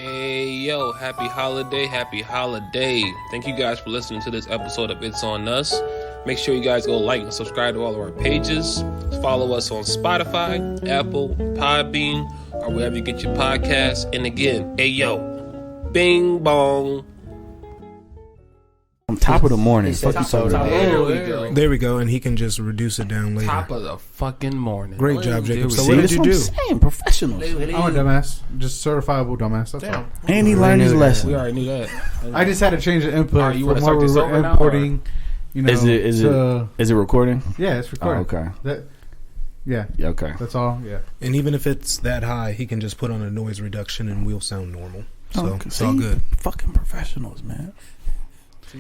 Hey yo, happy holiday. Thank you guys for listening to this episode of It's On Us. Make sure you guys go like and subscribe to all of our pages. Follow us on Spotify, Apple, Podbean, or wherever you get your podcasts. And again, hey yo, bing bong. On top of the morning. There we go, and he can just reduce it down later. Top of the fucking morning. Great job, Jacob. So See, what did that's you what do? I'm saying, professionals. I'm a dumbass. Just certifiable dumbass. That's all. And he learned his lesson. We already knew that. I just had to change the input You from wanna what start we this were over now, importing. You know, Is it recording? Yeah, it's recording. Oh, okay. Yeah, Okay. that's all. Yeah. And even if it's that high, he can just put on a noise reduction and we'll sound normal. So Okay. it's all good. Fucking professionals, man.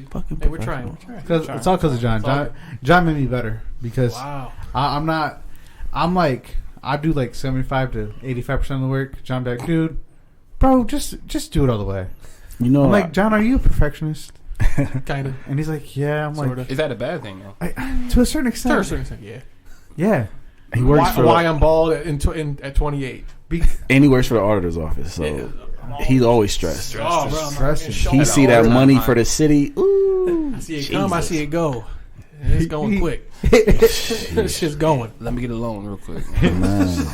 Fucking Hey, professionals. we're trying. It's all because of John. John made me better because I'm not. I'm like I do like 75 to 85% of the work. John be like, dude, bro, just do it all the way. You know, I'm like, John, are you a perfectionist? Kind of. And he's like, yeah. I'm Sorta. like, Is that a bad thing though? to a certain extent. Yeah. Yeah. he works Why I'm bald at 28? and he works for the auditor's office, so he's always stressed. Oh, bro, Stressing. He see that money for the city. Ooh, I see it come, I see it go. And it's going quick. This shit's going. Let me get a loan real quick. man.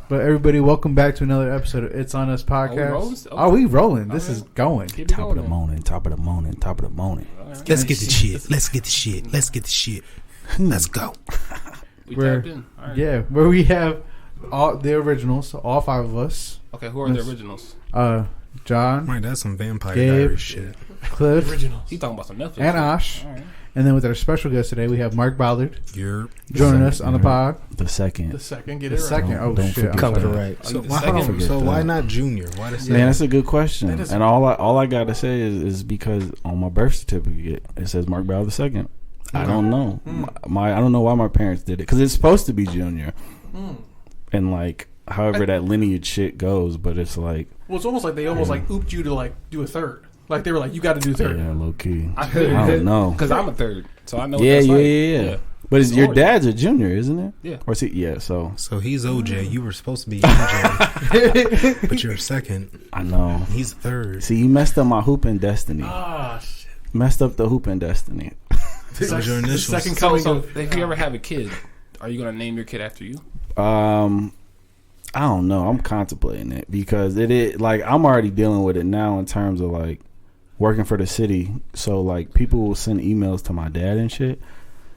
But everybody, welcome back to another episode of It's On Us podcast. Are we rolling? This is going. Keep it Top of going the morning. Top of the morning. Top of the morning. Let's get the shit. Let's go. We Where- tapped in. All right. Yeah, where we have all the originals, all five of us. Okay, who are the originals? John, Right, that's some Vampire Gabe. Diaries shit. Cliff, Originals. He talking about some Netflix. and Ash. All right. And then with our special guest today, we have Mark Ballard You're joining us on the pod. The second. The second, get The it right. second. Oh, Don't shit. forget I'm Coming sorry. right. so, the why, second- so why that. not Junior? Why does Man, that's a good question. That is- And all I gotta say is because on my birth certificate it says Mark Ballard II. I don't know. I don't know why my parents did it because it's supposed to be Junior, and like however that lineage shit goes, but it's like Well, it's almost like they like ooped you to like do a third. Like they were like, you got to do third. yeah, low key. I I don't know. because I'm a third, so I know. What Yeah, that's yeah, like. yeah. But your Sorry. dad's a junior, isn't it? Yeah. Or is he? Yeah. So he's OJ. You were supposed to be MJ, but you're second. I know. He's third. See, you messed up my hooping destiny. Ah, shit. Messed up the hooping destiny. Those are your The initials. second So, coming so of if you ever have a kid, are you gonna name your kid after you? I don't know. I'm contemplating it because it is like I'm already dealing with it now in terms of like working for the city. So like people will send emails to my dad and shit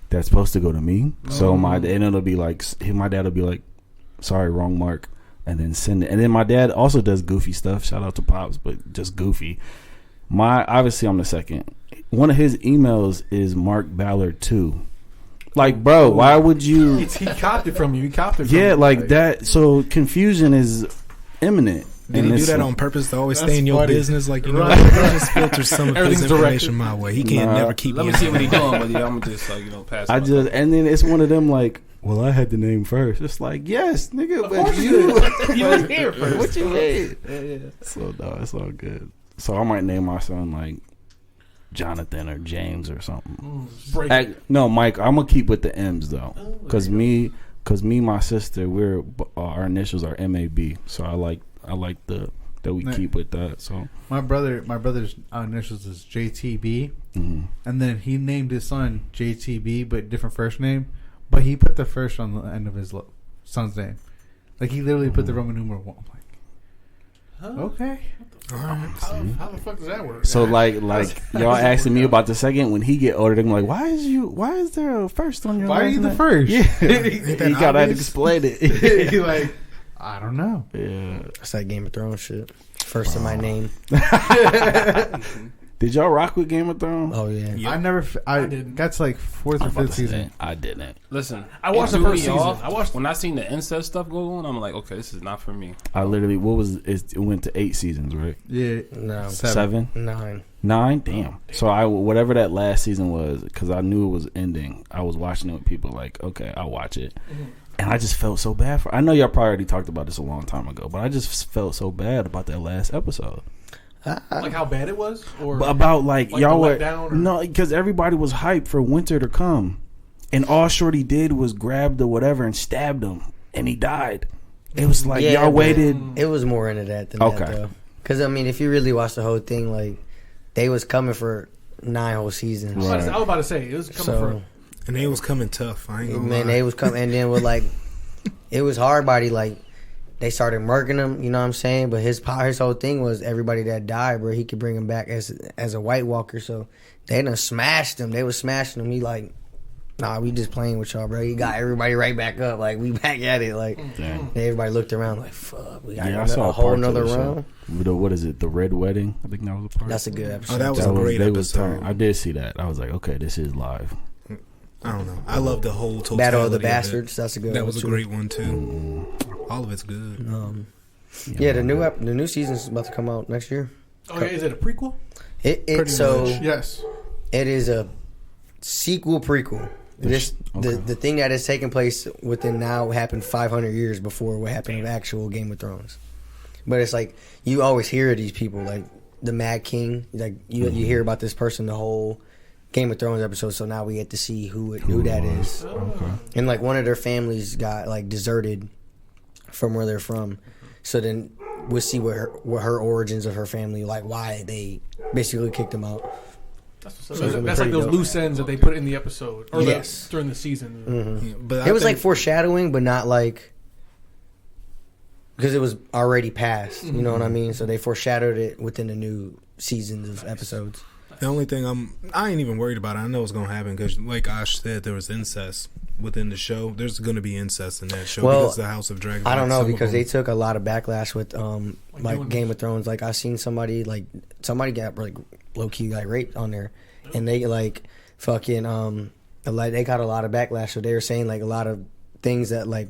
that's supposed to go to me. So and it'll be like my dad will be like, "Sorry, wrong Mark," and then send it. And then my dad also does goofy stuff. Shout out to Pops, but just goofy. Obviously I'm the second. One of his emails is Mark Ballard II. Like, bro, why would you? He copped it from you. He copped it from Yeah, you. like that. So confusion is imminent. Did he And do it's that like- on purpose to always That's stay in your funny. business? Like, you know, Right. just filter some of his Everything's information directed. my way. He can't Nah. never keep Let me see what he's doing, but I'm just like pass. I just and then it's one of them like, well, I had the name first. It's like, yes, nigga, but you was here first. What you mean? So no, it's all good. So I might name my son like Jonathan or James or something. Break. No, Mike. I'm gonna keep with the M's though, because my sister, our initials are MAB. So I like that we Nice. keep with that. So My brother's initials is JTB, mhm. and then he named his son JTB, but different first name. But he put the first on the end of his son's name. Like he literally put the Roman numeral 1. I'm like, okay. How the fuck does that work? So like y'all asking me about the second when he get older, they're like, why is there a first on your? Why are last you the name? first? Yeah, Ain't that he gotta obvious? explain it. He like, I don't know. Yeah. That's that Game of Thrones shit. First in my name. Did y'all rock with Game of Thrones? Oh yeah. I didn't. got to like fourth or fifth season. I didn't. Listen, I watched it the threw first me season. off. I watched- when I seen the incest stuff go on. I'm like, okay, this is not for me. I literally it went to 8 seasons, right? Yeah, No. 7? 9. 9? Damn. So whatever that last season was, because I knew it was ending, I was watching it with people like, okay, I'll watch it. And I just felt so bad I know y'all probably already talked about this a long time ago, but I just felt so bad about that last episode. Like how bad it was, or About like y'all the were letdown, or? no, because everybody was hyped for winter to come, and all Shorty did was grab the whatever and stabbed him, and he died. It was like Yeah, y'all but waited. It was more into that than Okay. that, though. Because, I mean, if you really watch the whole thing, like, they was coming for 9 whole seasons. I was about to say, it was coming for... And they was coming tough. I ain't gonna lie. Man, they was coming, and then with, like, it was hard body, like, they started murking him, you know what I'm saying? But his whole thing was everybody that died, bro, he could bring him back as a White Walker. So they done smashed him. They was smashing him. He like, nah, we just playing with y'all, bro. He got everybody right back up. Like, we back at it. Like, everybody looked around like, fuck, we got a whole nother round. What is it? The Red Wedding? I think that was a part. That's a good episode. Oh, that was a great episode. I did see that. I was like, okay, this is live. I don't know. I love the whole totality Battle of the Bastards. That's a good one. That was a great one, too. All of it's good. Yeah, the new season's about to come out next year. Oh, yeah, is it a prequel? Yes. It is a sequel prequel. The thing that is taking place within now happened 500 years before what happened in actual Game of Thrones. But it's like you always hear of these people like the Mad King. Like you hear about this person the whole Game of Thrones episode. So now we get to see who that is. Okay. And like one of their families got like deserted from where they're from. So then we'll see what her origins of her family, like why they basically kicked them out. That's like those loose ends that they put in the episode or during the season. Mm-hmm. Yeah, but it was like foreshadowing, but not like because it was already past. You know what I mean? So they foreshadowed it within the new seasons of episodes. The only thing I ain't even worried about it. I know it's gonna happen because, like Ash said, there was incest within the show. There's gonna be incest in that show because the House of Dragons. I don't know because they took a lot of backlash with like Game of Thrones. Like I seen somebody got like low key like raped on there, and they like fucking like they got a lot of backlash. So they were saying like a lot of things that like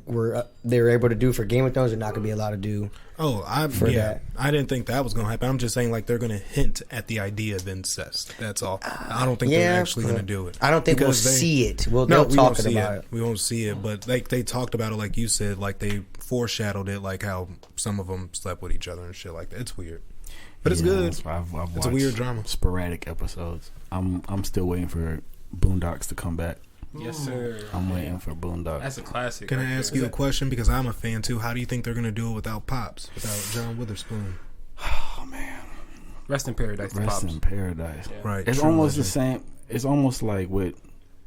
they were able to do for Game of Thrones are not gonna be allowed to do. That. I didn't think that was gonna happen. I'm just saying like they're gonna hint at the idea of incest. That's all. I don't think they're actually gonna do it. I don't think we'll see it. They'll talk about it. We won't see it, but like they talked about it, like you said, like they foreshadowed it, like how some of them slept with each other and shit like that. It's weird, but it's good. I've it's a weird drama. Sporadic episodes. I'm still waiting for Boondocks to come back. Yes, sir. I'm waiting for Boondocks. That's a classic. Can I ask you a question? Because I'm a fan too. How do you think they're gonna do it without Pops, without John Witherspoon? Oh man, Rest in paradise. Rest in paradise. Yeah. Right. It's almost the same. It's almost like with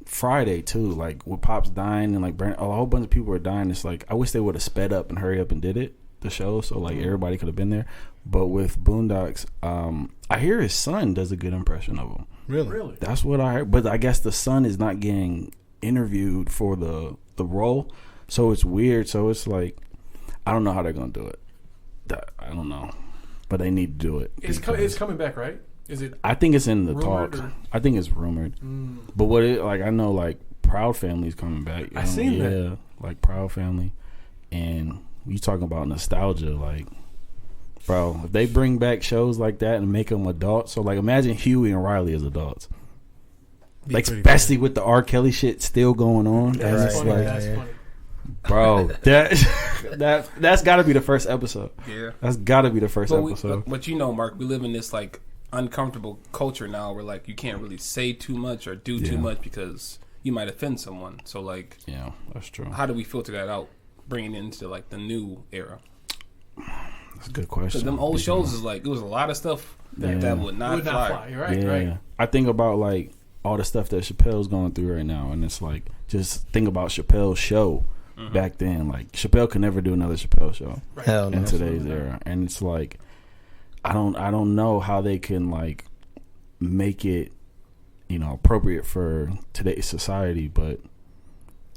Friday too. Like with Pops dying and like a whole bunch of people were dying. It's like I wish they would have sped up and hurry up and did it. The show, so like everybody could have been there. But with Boondocks, I hear his son does a good impression of him. Really? That's what I heard. But I guess the son is not getting interviewed for the role, so it's weird. So it's like I don't know how they're gonna do it. I don't know, but they need to do it. It's coming back, right? Is it? I think it's in the talk. I think it's rumored. But what it like? I know like Proud Family's coming back. I seen that. Like Proud Family, and you talking about nostalgia, like. Bro, if they bring back shows like that and make them adults, so like imagine Huey and Riley as adults, like especially with the R. Kelly shit still going on. That's funny. Bro, that's got to be the first episode. Yeah, that's got to be the first episode. But you know, Mark, we live in this like uncomfortable culture now, where like you can't really say too much or do too much because you might offend someone. So like, yeah, that's true. How do we filter that out, bringing it into like the new era? That's a good question. Because them old shows is like, it was a lot of stuff that would not fly. Right. I think about like all the stuff that Chappelle's going through right now, and it's like just think about Chappelle's show back then. Like Chappelle could never do another Chappelle show in today's era, and it's like I don't know how they can like make it appropriate for today's society, but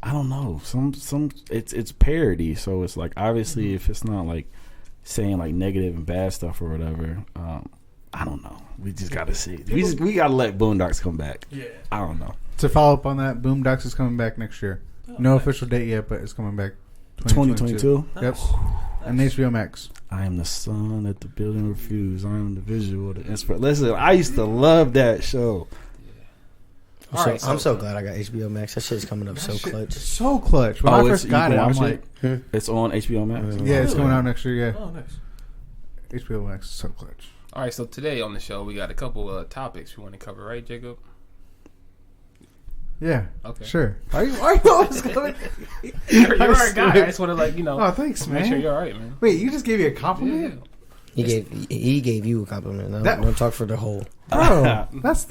I don't know. Some it's parody, so it's like obviously if it's not like saying like negative and bad stuff or whatever, I don't know. We just gotta see. We gotta let Boondocks come back. Yeah, I don't know. To follow up on that, Boondocks is coming back next year. No official date yet, but it's coming back. 2022. Yep, and HBO Max. I am the sun that the building refused. I am the visual, the inspiration. Listen, I used to love that show. I'm so glad I got HBO Max. That shit's coming up so clutch. So clutch. When I first got it, I'm like, it's on HBO Max. Yeah, it's coming out next year. Yeah. Oh, nice. HBO Max is so clutch. All right, so today on the show we got a couple topics we want to cover, right, Jacob? Yeah. Okay. Sure. Are you always going? You're our guy. I just want to Oh, thanks, man. make sure you're all right, man. Wait, you just gave me a compliment? Yeah. He gave you a compliment. Don't talk for the whole. Bro, that's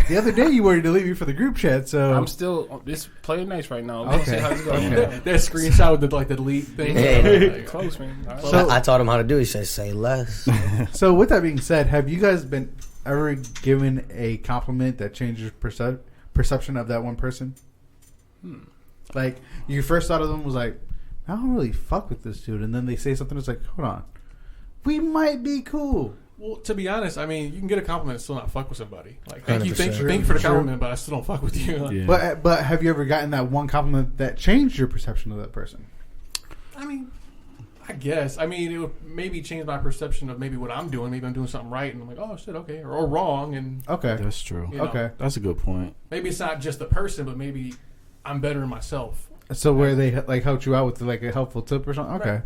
the other day you wanted to delete me for the group chat, so I'm still just playing nice right now. Okay. See how it's going. That screenshot with the delete thing. Yeah. Close, man. All right. So- I taught him how to do it. He said, "Say less." So with that being said, have you guys been ever given a compliment that changes perception of that one person? Like you first thought of them was like, I don't really fuck with this dude, and then they say something that's like, hold on, we might be cool. Well, to be honest, I mean, you can get a compliment and still not fuck with somebody. Like, thank you 100%. for the compliment, but I still don't fuck with you. Like, Yeah. But have you ever gotten that one compliment that changed your perception of that person? I mean, I guess. I mean, it would maybe change my perception of maybe what I'm doing. Maybe I'm doing something right, and I'm like, oh shit, okay, or wrong, and Okay, That's true. you know, okay. That's a good point. maybe it's not just the person, but maybe I'm better than myself. So where they like helped you out with like a helpful tip or something? Okay, Right.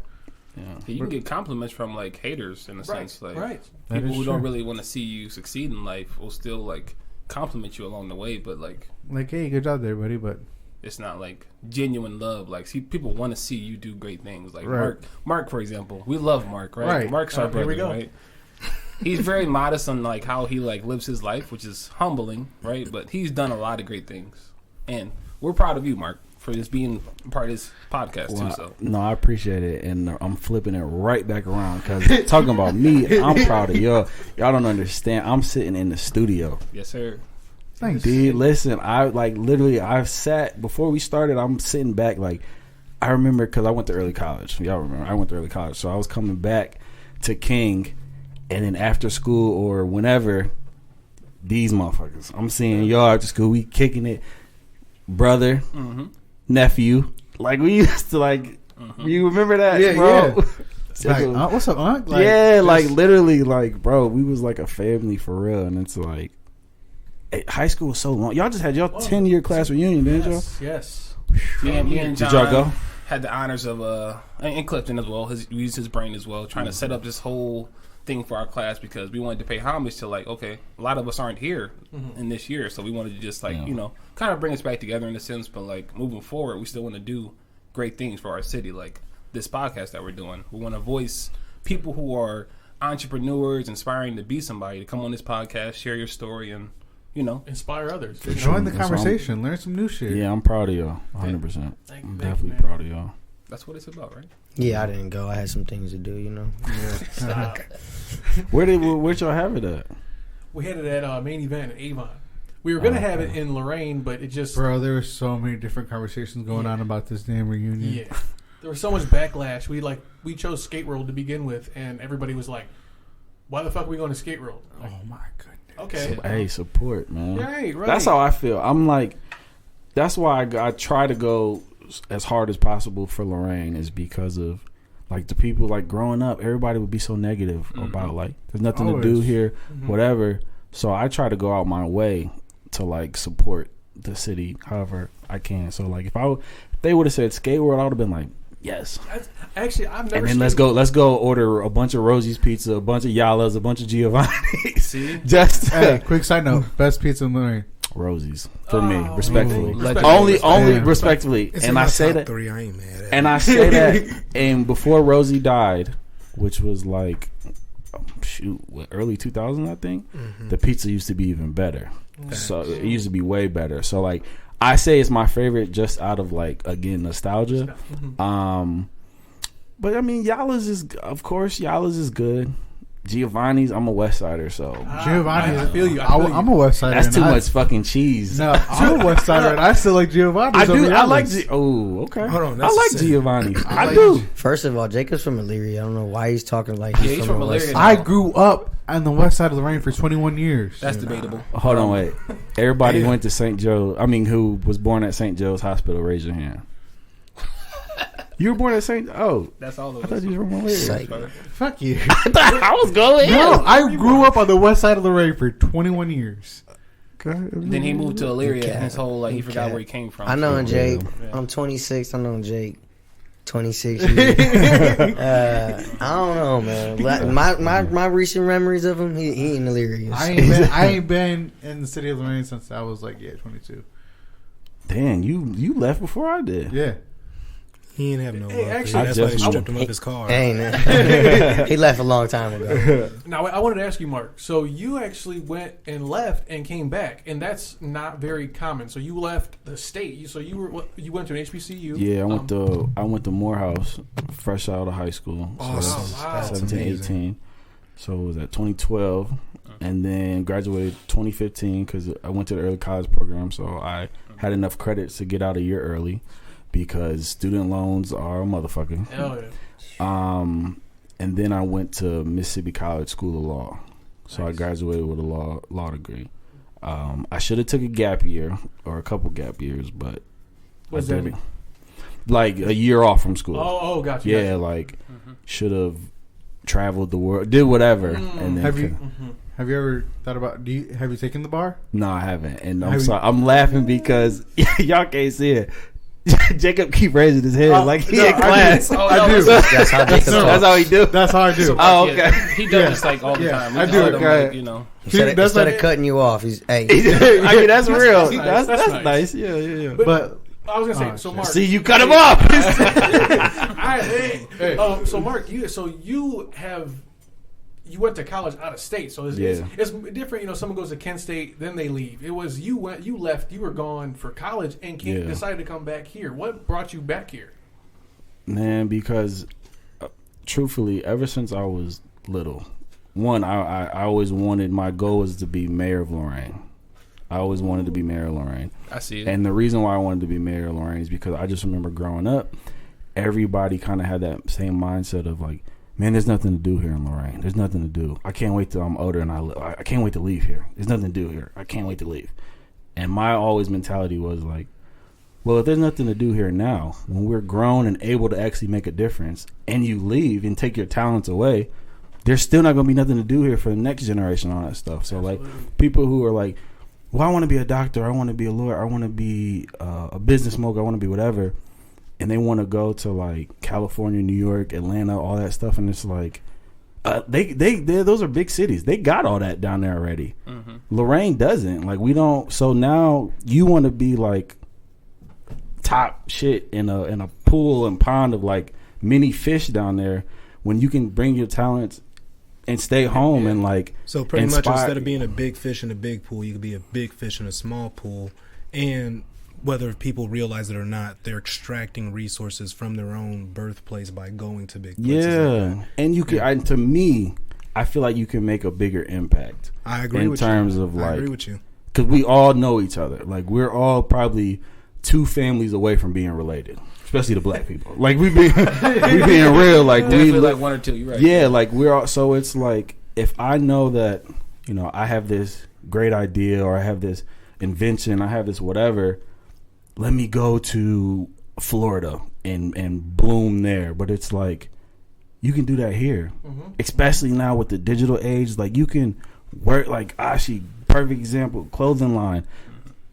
Yeah. You can get compliments from like haters in a sense, like right. That people is who true. don't really want to see you succeed in life will still like compliment you along the way, but like like hey, good job there, buddy. But it's not like genuine love. Like, see, people want to see you do great things. Like Right. Mark, for example, we love Mark, right? Right. Mark's our Here brother, we go. right? He's very modest on like how he like lives his life, which is humbling, right? But he's done a lot of great things, and we're proud of you, Mark, for just being part of this podcast too. So No, I appreciate it, and I'm flipping it right back around because talking about me, I'm proud of y'all. Y'all don't understand. I'm sitting in the studio. yes, sir. thanks. Dude, listen, I like literally, I've sat before we started. I'm sitting back, like I remember because I went to early college. Y'all remember? I went to early college, so I was coming back to King, and then after school or whenever, these motherfuckers. I'm seeing y'all after school. We kicking it, brother, nephew. Like we used to like. You remember that? Yeah, bro? yeah. Like, what's up, Unc? Like, yeah, like just- literally, like bro, we was like a family for real, and it's like high school was so long. Y'all just had y'all 10-year class reunion, didn't y'all? Yes. Me and Did John y'all go? had the honors of and Clifton as well. We used his brain as well, trying to set up this whole thing for our class because we wanted to pay homage to like, okay, a lot of us aren't here in this year, so we wanted to just like kind of bring us back together in a sense. But like moving forward, we still want to do great things for our city, like this podcast that we're doing. We want to voice people who are entrepreneurs, inspiring to be somebody, to come on this podcast, share your story, and Inspire others. join the That's conversation, learn some new shit. Yeah, I'm proud of y'all, 100%. Thank I'm you, definitely man. proud of y'all. that's what it's about, right? Yeah, I didn't go. I had some things to do. Stop. Where'd y'all have it at? We had it at main event in Avon. We were gonna have it in Lorraine, but it just Bro, there were so many different conversations going on about this damn reunion. yeah. There was so much backlash. We chose Skate World to begin with, and everybody was like, "Why the fuck are we going to Skate World?" Like, Oh my goodness. okay, Hey, support, man. right. That's how I feel. I'm like, that's why I try to go as hard as possible for Lorraine, is because of like the people. Like growing up, everybody would be so negative about like there's nothing to do Always. here, whatever. So I try to go out my way to like support the city however I can. So like if they would have said Skate World, I would have been like, yes. Actually, I've never. And then let's go order a bunch of Rosie's Pizza, a bunch of Yalas, a bunch of Giovanni's. See, Just Hey, quick side note: best pizza in Lorraine. Rosie's for me, respectfully. Legendary. Only Yeah. respectfully. It's And in I my say top that, 3. I ain't mad at and I say that, and before Rosie died, which was like, early 2000s, I think, the pizza used to be even better. So it used to be way better. So like, I say it's my favorite just out of like, again, nostalgia. But I mean, Yalas is good. Giovanni's, I'm a West Sider, so Giovanni, I feel you. I'm a West Sider. that's and too I- much fucking cheese. No, I'm a West Sider, and I still like Giovanni. I do. I like. Oh, okay. Hold on, I that's like the same. Giovanni. I like do. First of all, Jacob's from Elyria. I don't know why he's talking like Yeah, he's from the West Elyria. Side. I grew up on the west side of Lorraine for 21 years. that's debatable. Hold on, wait. Everybody went to St. Joe. I mean, who was born at St. Joe's Hospital? Raise your hand. You were born at St. Oh, That's all. I thought you were from Elyria. Psych. Fuck you. I was going. No, I grew up on the west side of Lorraine for 21 years. Then he moved to Elyria, Cat. and his whole like he forgot Cat. where he came from. I know Jake. Yeah. I'm 26. I know Jake. 26 years. I don't know, man. My recent memories of him, he in Elyria. I ain't been in the city of Lorraine since I was like 22. Damn, you left before I did. Yeah. He ain't have no love. actually, That's why they stripped him of his car. Ain't he left a long time ago. Now, I wanted to ask you, Mark. So you actually went and left and came back, and that's not very common. So you left the state. You went to an HBCU. Yeah, I went to Morehouse, fresh out of high school. So wow. 17, 18. So it was at 2012, and then graduated 2015 because I went to the early college program. So I had enough credits to get out a year early because student loans are a motherfucker. Hell yeah. And then I went to Mississippi College School of Law. So I graduated with a law degree. I should have took a gap year or a couple gap years, but What does that mean? Like a year off from school. Oh, gotcha. Yeah, gotcha. like should have traveled the world, did whatever, and then Have you ever thought about? Have you taken the bar? No, I haven't, and I'm sorry. I'm laughing because y'all can't see it. Jacob keep raising his head like he in class. I do. That's how Jacob That's how he do. That's how I do. Oh, okay. He does this like all the time. I do it, Like, you know. Instead of cutting you off, he's hey. I mean, that's real. nice. That's That's nice. Yeah. But I was gonna say, so Mark. See, you cut him off. So Mark, you went to college out of state, so it's different. You know, someone goes to Kent State, then they leave. It was you left, you were gone for college, and decided to come back here. What brought you back here? Man, because truthfully, ever since I was little, I always wanted. My goal was to be mayor of Lorraine. I always wanted to be mayor of Lorraine. I see it. And the reason why I wanted to be mayor of Lorraine is because I just remember growing up, everybody kind of had that same mindset of like, man, there's nothing to do here in Lorraine. There's nothing to do. I can't wait till I'm older and I can't wait to leave here. There's nothing to do here. I can't wait to leave. And my always mentality was like, well, if there's nothing to do here now, when we're grown and able to actually make a difference, and you leave and take your talents away, there's still not going to be nothing to do here for the next generation, all that stuff. So, like, people who are like, well, I want to be a doctor, I want to be a lawyer, I want to be a business mogul, I want to be whatever, and they want to go to, like, California, New York, Atlanta, all that stuff, and it's like, those are big cities. They got all that down there already. Mm-hmm. Lorraine doesn't. Like, we don't. So now you want to be, like, top shit in a pool and pond of, like, many fish down there when you can bring your talents and stay home and like. So pretty much instead of being a big fish in a big pool, you could be a big fish in a small pool. And whether people realize it or not, they're extracting resources from their own birthplace by going to big places. Yeah, like and you can. To me, I feel like you can make a bigger impact. I agree with you. In terms of like, I agree with you because we all know each other. Like we're all probably 2 families away from being related. Especially the black people. Like we being real. Like we like 1 or 2. You're right. Yeah, like we're all, so it's like if I know that I have this great idea or I have this invention, I have this whatever. Let me go to Florida and bloom there. But it's like you can do that here, especially now with the digital age. Like you can work like Ashi, perfect example, clothing line.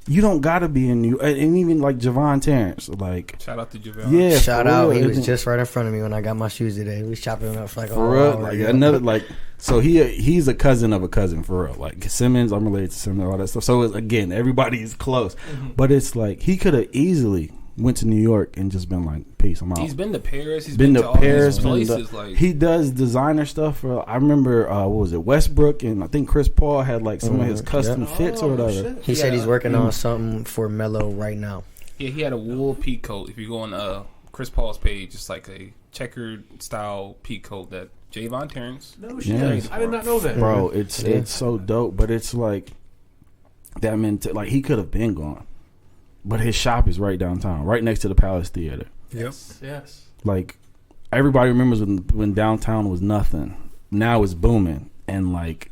You don't gotta be in New, and even like Javon Terrence, like shout out to Javon. Yeah, shout out. He was just right in front of me when I got my shoes today. We was chopping him up for like for real. Like another like, so he's a cousin of a cousin for real. Like Simmons, I'm related to Simmons, all that stuff. So it's, again, everybody is close, but it's like he could have easily went to New York and just been like, peace, I'm out. He's been to Paris. He's been to all Paris. these places. Like he does designer stuff for. I remember what was it, Westbrook, and I think Chris Paul had like some of his custom fits or whatever. Shit. He said he's working on something for Melo right now. Yeah, he had a wool pea coat. If you go on Chris Paul's page, it's like a checkered style pea coat that Javon Terrence. No shit. Yes. I did not know that, bro. It's so dope, but it's like that meant like he could have been gone. But his shop is right downtown, right next to the Palace Theater. Yep. Yes. Like everybody remembers when downtown was nothing. Now it's booming, and like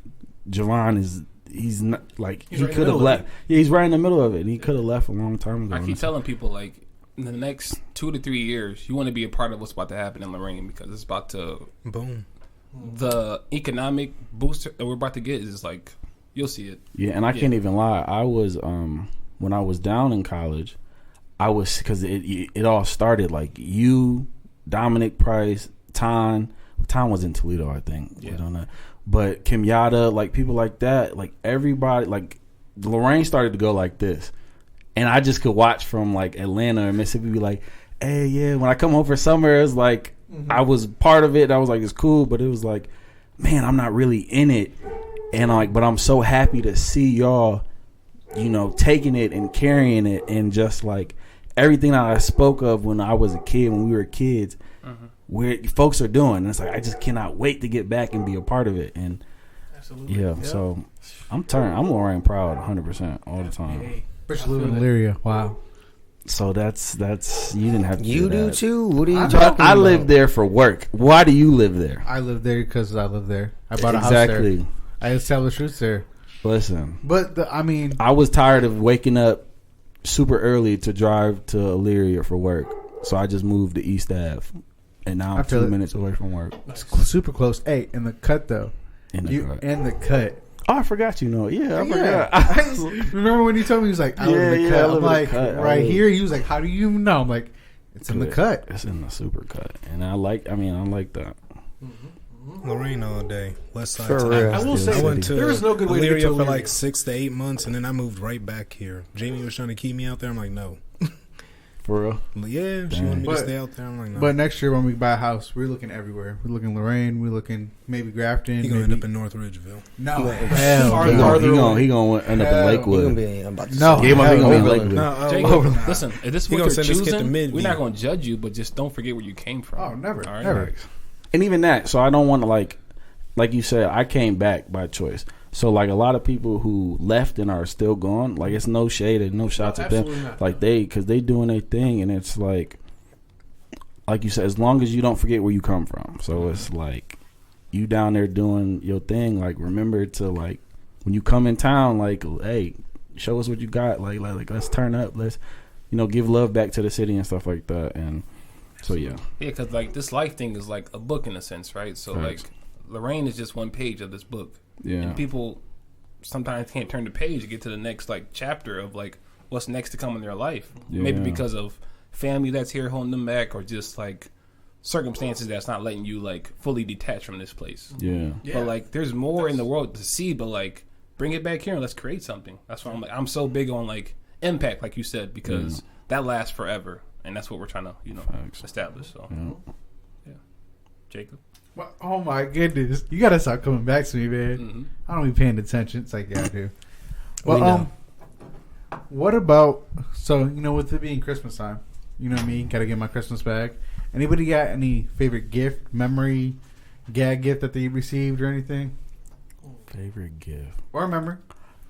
Javon he's not like he could have left. Yeah, he's right in the middle of it. And he could have left a long time ago. I keep telling people like in the next 2 to 3 years, you want to be a part of what's about to happen in Lorraine because it's about to boom. The economic boost that we're about to get is like you'll see it. Yeah, and I can't even lie. I was when I was down in college, I was because it all started like you, Dominic Price, Ton was in Toledo, I think. Yeah. I don't know, but Kim Yada, like people like that, like everybody, like Lorraine started to go like this, and I just could watch from like Atlanta or Mississippi, be like, hey, yeah. When I come home for summer, it's like I was part of it. I was like, it's cool, but it was like, man, I'm not really in it. And like, but I'm so happy to see y'all, you know, taking it and carrying it, and just like everything that I spoke of when I was a kid, when we were kids, where folks are doing. And it's like, I just cannot wait to get back and be a part of it. And yeah, so I'm Lorraine proud 100% all the time. Especially in Elyria. Wow. So that's you didn't have to. You do that. too. What are you talking about? I live there for work. Why do you live there? I live there because I live there. I bought a house there. Exactly. I established roots there. Listen, But I was tired of waking up super early to drive to Elyria for work, so I just moved to East Ave, and now I'm 2 minutes away from work. It's super close. Hey, in the cut though. In the cut. Oh, I forgot. You know, I forgot. Remember when you told me he was like, I live in the cut. I'm like, right here. He was like, how do you even know? I'm like, it's in the cut. It's in the super cut, and I like that. Lorraine all day. West side. For real. I will say, I went to there is no good way to get to Elyria for Elyria. like 6 to 8 months, and then I moved right back here. Jamie was trying to keep me out there. I'm like, no. For real. I'm like, yeah, she wanted me to stay out there. I'm like, no. But next year when we buy a house, we're looking everywhere. We're looking Lorraine. We're looking maybe Grafton. He gonna end up in North Ridgeville. No, Hell, he gonna end up in Lakewood. I'm about to No, say. He gonna be in Overland. Lakewood. No, Jacob, listen, if this is He what gonna you're send this kid to choosing, Midview. we're not going to judge you, but just don't forget where you came from. Oh, never, All right? never. And even that, so I don't want to like you said, I came back by choice. So like a lot of people who left and are still gone, like it's no shade and no shots at them. absolutely not. Like because they doing their thing, and it's like you said, as long as you don't forget where you come from. So it's like you down there doing your thing. Like remember to like when you come in town, like hey, show us what you got. Like let's turn up. Let's give love back to the city and stuff like that. And so yeah, because like this life thing is like a book in a sense, right? So Right. like Lorraine is just one page of this book. yeah. And people sometimes can't turn the page to get to the next like chapter of like what's next to come in their life. Maybe Yeah. because of family that's here holding them back, or just like circumstances that's not letting you like fully detach from this place. Yeah. But like there's more in the world to see, but like bring it back here and let's create something. That's why I'm so big on like impact, like you said, because that lasts forever, and that's what we're trying to establish. So yeah. Jacob. Well, oh my goodness, you gotta stop coming back to me, man. I don't be paying attention. It's like yeah, I do. Well, what about with it being Christmas time? You know what I mean? Gotta get my Christmas bag. Anybody got any favorite gift, memory, gag gift that they received or anything? Favorite gift. Or memory?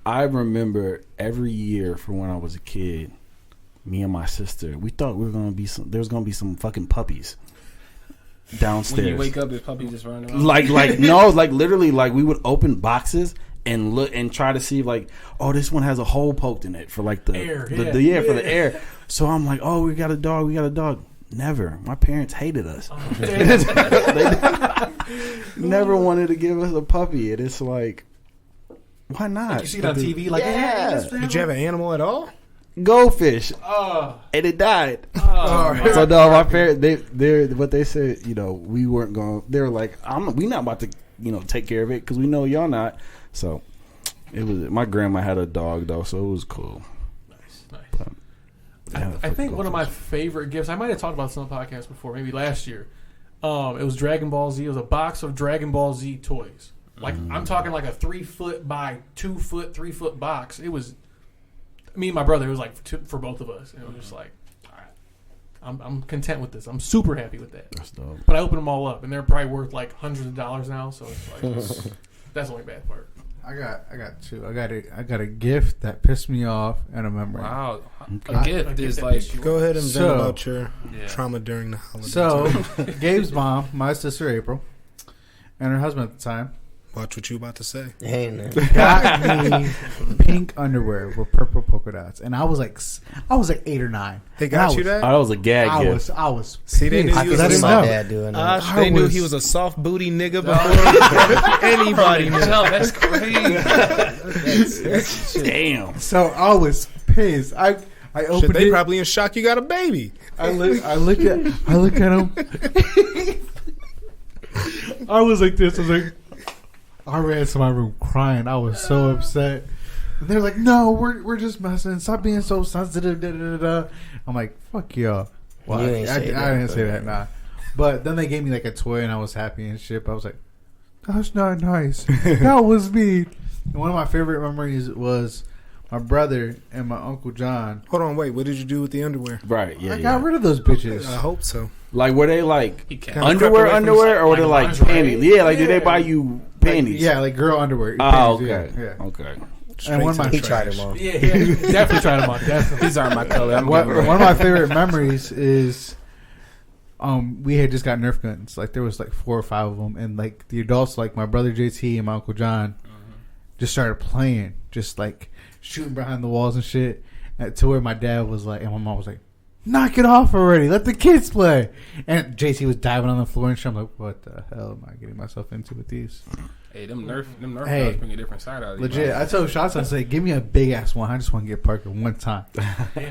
I remember every year from when I was a kid, me and my sister, we thought there was gonna be some fucking puppies downstairs. When you wake up, there's puppies just running around. Like literally, like we would open boxes and look and try to see like, oh, this one has a hole poked in it for like the Air, for the air. So I'm like, oh, we got a dog. Never. My parents hated us. They never wanted to give us a puppy, and it's like, why not? You see it on TV, like, Did you have an animal at all? Goldfish, and it died. So no, my parents, they what they said, we weren't going. They were like, we not about to, take care of it because we know y'all not. So it was. My grandma had a dog though, so it was cool. Nice. But, I think one of my favorite gifts, I might have talked about this on the podcast before, maybe last year. It was Dragon Ball Z. It was a box of Dragon Ball Z toys. Like I'm talking like a 3 foot by 2 foot, 3 foot box. It was me and my brother. It was like for both of us. And it was just like, all right, I'm content with this. I'm super happy with that. That's dope. But I opened them all up, and they're probably worth like hundreds of dollars now. So it's like that's the only bad part. I got two. I got a gift that pissed me off and a memory. Wow, a gift is like Go ahead and vent So- about your trauma during the holiday. So Gabe's mom, my sister April, and her husband at the time watch what you about to say. Hey, man. got me pink underwear with purple polka dots, and I was like 8 or 9. They got you that? Oh, that was a gag gift. I was. See, they knew I you could was see a my know. dad doing that. They knew was- he was a soft booty nigga before anybody knew. no, that's crazy. Damn. So I was pissed. I opened Shit, they it. probably in shock you got a baby. I look at him. I was like this. I was like, I ran to my room crying. I was so upset. And they're like, "No, we're just messing. Stop being so sensitive." Da, da, da, da. I'm like, "Fuck y'all." Well, You I ain't say didn't that, say that, nah. But then they gave me like a toy, and I was happy and shit. But I was like, "That's not nice." That was me. And one of my favorite memories was my brother and my Uncle John. Hold on, wait. What did you do with the underwear? Right, yeah, I got rid of those bitches. I hope so. Like, were they like He can't. underwear, or were they like lingerie? panties? Yeah, like did they Yeah. buy you panties? Yeah, like girl underwear. Oh, Panties, okay. Yeah. Okay. And one of my He tried them all. Yeah, he definitely tried them on. Definitely. These aren't my color. I'm one getting rid. of my favorite memories is we had just got Nerf guns. Like there was like 4 or 5 of them, and like the adults, like my brother JT and my Uncle John, just started playing, just like shooting behind the walls and shit. To where my dad was like, and my mom was like, "Knock it off already! Let the kids play." And JT was diving on the floor and shit. I'm like, "What the hell am I getting myself into with these?" Hey, them Nerf Hey. guns bring a different side out of you. Legit, man. I told Shots, I said, "Give me a big ass one. I just want to get Parker one time,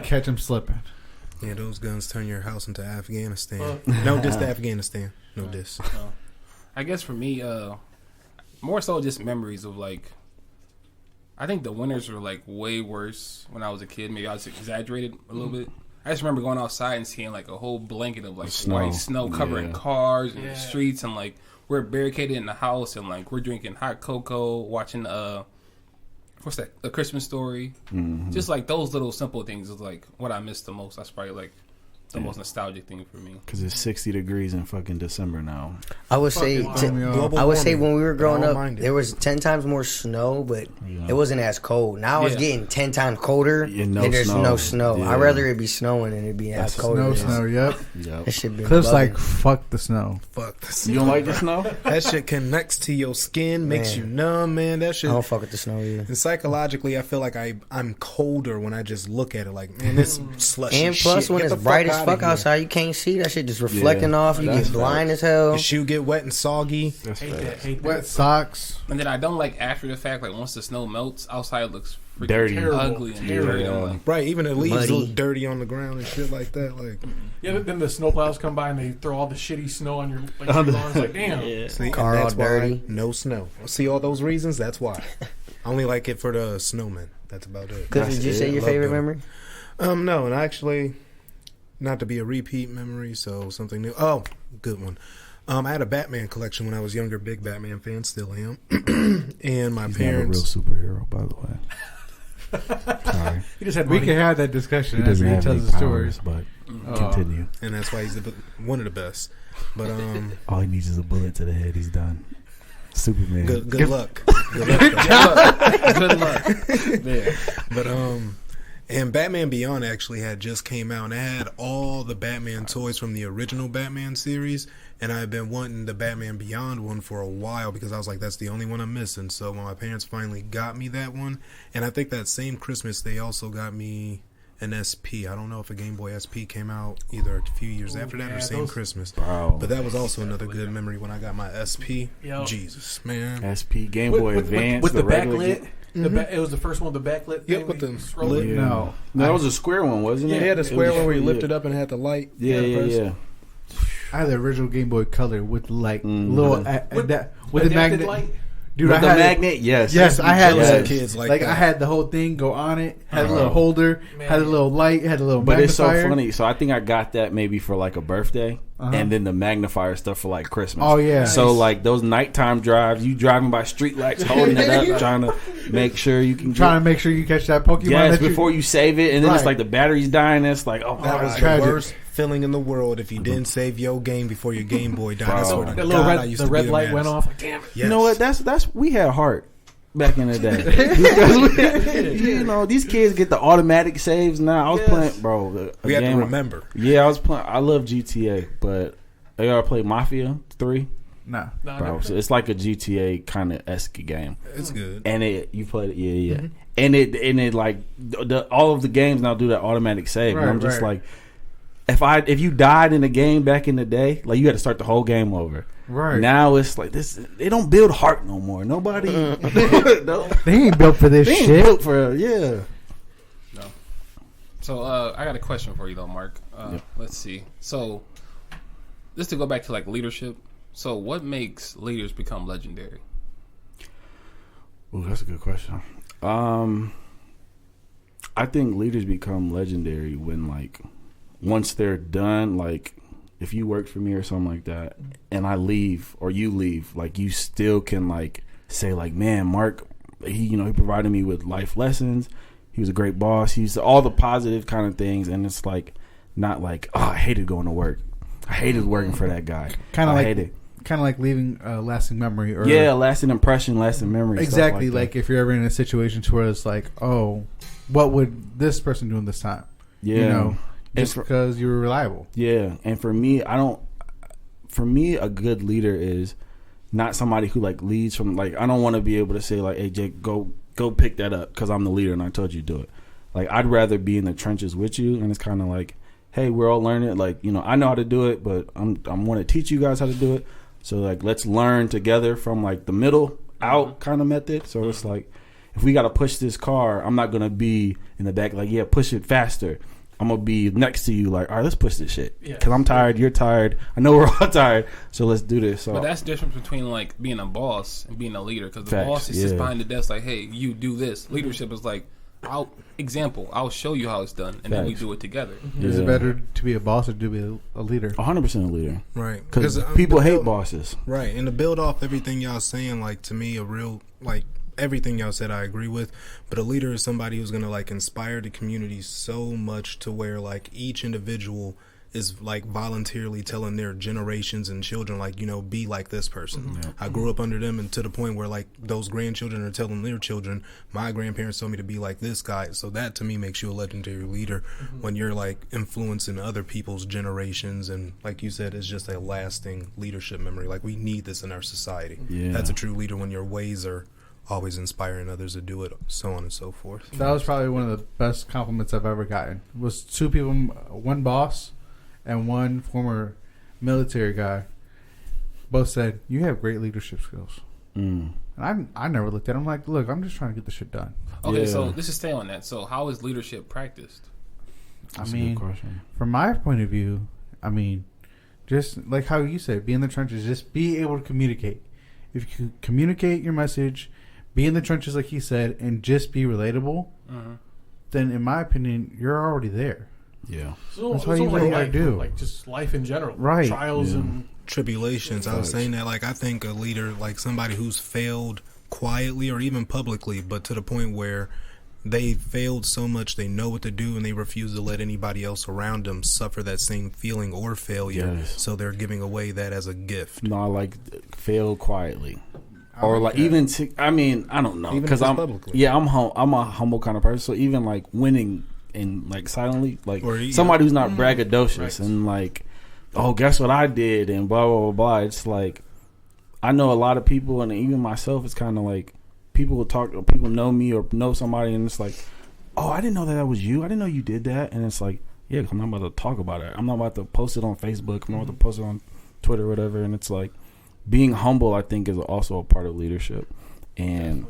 catch him slipping." Yeah, those guns turn your house into Afghanistan. No diss to Afghanistan. No diss. I guess for me, more so just memories of like. I think the winters were like way worse when I was a kid. Maybe I was exaggerated a little bit. I just remember going outside and seeing like a whole blanket of like white snow covering Yeah. cars and streets, and like we're barricaded in the house and like we're drinking hot cocoa, watching what's that? A Christmas Story. Just like those little simple things is like what I miss the most. That's probably like the most nostalgic thing for me. Because it's 60 degrees in fucking December now. I would say, Global I would say warming, when we were but growing up, all-minded. there was 10 times more snow, but Yeah. it wasn't as cold. Now it's Yeah. getting 10 times colder, Yeah, and no there's snow. no snow. Yeah. I'd rather it be snowing than it be as cold. No as it is. snow. Yep. Yep. That shit been Cliff's bugging. like, "Fuck the snow." Fuck this. You don't like the snow? That shit connects to your skin, makes Man. you numb, man. That I shit. don't fuck with the snow either. And psychologically, I feel like I'm colder when I just look at it. Like, man, this slushy And plus, shit. when Get it's the bright as outta fuck here. outside, you can't see that shit just reflecting Yeah, off. You that's get blind as hell. Your shoe get wet and soggy. That's Hate that. fast. Hate Wet that. socks. And then I don't like after the fact, like once the snow melts, outside looks freaking Dirty. ugly and dirty. I'm like, Right, even the leaves Muddy. look dirty on the ground and shit like that. Like, Yeah, then the snowplows come by and they throw all the shitty snow on your like, your lawn. It's like, damn. see, and Car all that's why dirty. no snow. See all those reasons? That's why. I only like it for the snowmen. That's about it. Cliff, did you say your Love favorite them. memory? No, and actually, not to be a repeat memory, so something new. Oh, good one. I had a Batman collection when I was younger. Big Batman fan, still am. And my He's parents. not a real superhero, by the way. Sorry. He just had We money. can have that discussion He after doesn't he have any tells the powers, stories. but continue. And that's why he's one of the best. But All he needs is a bullet to the head. He's done. Superman. good luck. Good luck. good luck. Yeah. But and Batman Beyond actually had just came out, and it had all the Batman toys from the original Batman series, and I've been wanting the Batman Beyond one for a while because I was like, that's the only one I'm missing. So when my parents finally got me that one, and I think that same Christmas they also got me an SP. I don't know if a Game Boy SP came out either a few years after that or yeah, same those- Christmas. Wow. But that was also another good memory when I got my SP. Yo. Jesus, man. SP, Game Boy Advance. with the regular backlit. It was the first one with the backlit. Yep, thing with where you the scroll lit- it. Yeah. No. No, that was a square one, wasn't it? Yeah, had a square It was- one where you yeah. lifted up and had the light. Yeah, the yeah, first- yeah. I had the original Game Boy Color with like Mhm. little With- with the Adapted magnet. light. Dude, With I the had magnet, yes. Yes, I had Jealous Yes. of kids like like that. I had the whole thing go on it. Had a Oh. little holder. Man. Had a little light. Had a little But it's so magnifier. funny. So I think I got that maybe for like a birthday, Uh-huh. and then the magnifier stuff for like Christmas. Oh yeah. So like those nighttime drives, you driving by street lights, holding it up, trying to make sure you can trying to make sure you catch that Pokemon. yes that before you save it, and then it's Right. like the battery's dying. It's like oh my That was God. the tragic. worst feeling in the world if you didn't save your game before your Game Boy died. I Bro. swear to That little God, I red, used the to red be light the went maddest. off. Like, damn it. Yes. You know what? That's we had heart back in the day. Because you know these kids get the automatic saves now. I was Yes. playing, bro. We had to remember. Yeah, I was playing. I love GTA, but you ever play Mafia 3? Nah. Nah, Bro, never- so it's like a GTA kind of esque game, It's good. and you played it, yeah, and it like all of the games now do that automatic save. and Right, I'm just right. like, if you died in a game back in the day, like you had to start the whole game over. Right. Now it's like this. They don't build heart no more. Nobody. no, They ain't built for this they ain't shit. built for yeah. So I got a question for you though, Mark. Let's see. So just to go back to like leadership. So what makes leaders become legendary? Ooh, that's a good question. I think leaders become legendary when like once they're done, like if you work for me or something like that, and I leave or you leave, like you still can like say like, man, Mark, he provided me with life lessons. He was a great boss. He's all the positive kind of things, and it's like not like, oh, I hated going to work. I hated working for that guy. Kind of like leaving a lasting memory, or lasting impression, lasting memory. Exactly, like if you're ever in a situation to where it's like, oh, what would this person do in this time? Yeah, just because you were reliable. Yeah, and for me, a good leader is not somebody who like leads from like, I don't want to be able to say like, hey Jake, go pick that up because I'm the leader and I told you to do it. Like I'd rather be in the trenches with you, and it's kind of like, hey, we're all learning. Like I know how to do it, but I'm want to teach you guys how to do it. So like let's learn together from like the middle out kind of method. So it's like if we got to push this car, I'm not gonna be in the back like, yeah, push it faster. I'm gonna be next to you like, all right, let's push this shit because I'm tired, you're tired, I know we're all tired, so let's do this. So, but that's the difference between like being a boss and being a leader, because the boss is just behind the desk like, hey, you do this. Leadership is like, I'll show you how it's done, and then we do it together. Is it better to be a boss or to be a leader? 100% a leader, right? Because people hate bosses, right? And to build off everything y'all saying, like to me, a real like everything y'all said I agree with, but a leader is somebody who's gonna like inspire the community so much to where like each individual is like voluntarily telling their generations and children like, be like this person. I grew up under them, and to the point where like those grandchildren are telling their children, my grandparents told me to be like this guy. So that to me makes you a legendary leader when you're like influencing other people's generations, and like you said, it's just a lasting leadership memory. Like we need this in our society. That's a true leader when your ways are always inspiring others to do it, so on and so forth. That was probably one of the best compliments I've ever gotten. It was two people, one boss and one former military guy, both said, you have great leadership skills. And I never looked at him like, look, I'm just trying to get the shit done. Okay, so let's just stay on that. So how is leadership practiced? That's a good question. From my point of view, just like how you said, be in the trenches, just be able to communicate. If you communicate your message, be in the trenches like he said, and just be relatable, then in my opinion, you're already there. Yeah. So that's what you gotta do. Like just life in general. Right. Trials and tribulations. I was saying that like I think a leader, like somebody who's failed quietly or even publicly, but to the point where they failed so much they know what to do and they refuse to let anybody else around them suffer that same feeling or failure. So they're giving away that as a gift. No, I like fail quietly. Or like even I don't know, because I'm a humble kind of person. So even like winning and like silently, like somebody who's not braggadocious and like, oh, guess what I did and blah blah blah blah. It's like I know a lot of people, and even myself, it's kind of like people will talk, or people know me or know somebody, and it's like, oh, I didn't know that was you. I didn't know you did that. And it's like, yeah, I'm not about to talk about it. I'm not about to post it on Facebook. I'm not about to post it on Twitter or whatever. And it's like, being humble, I think, is also a part of leadership. And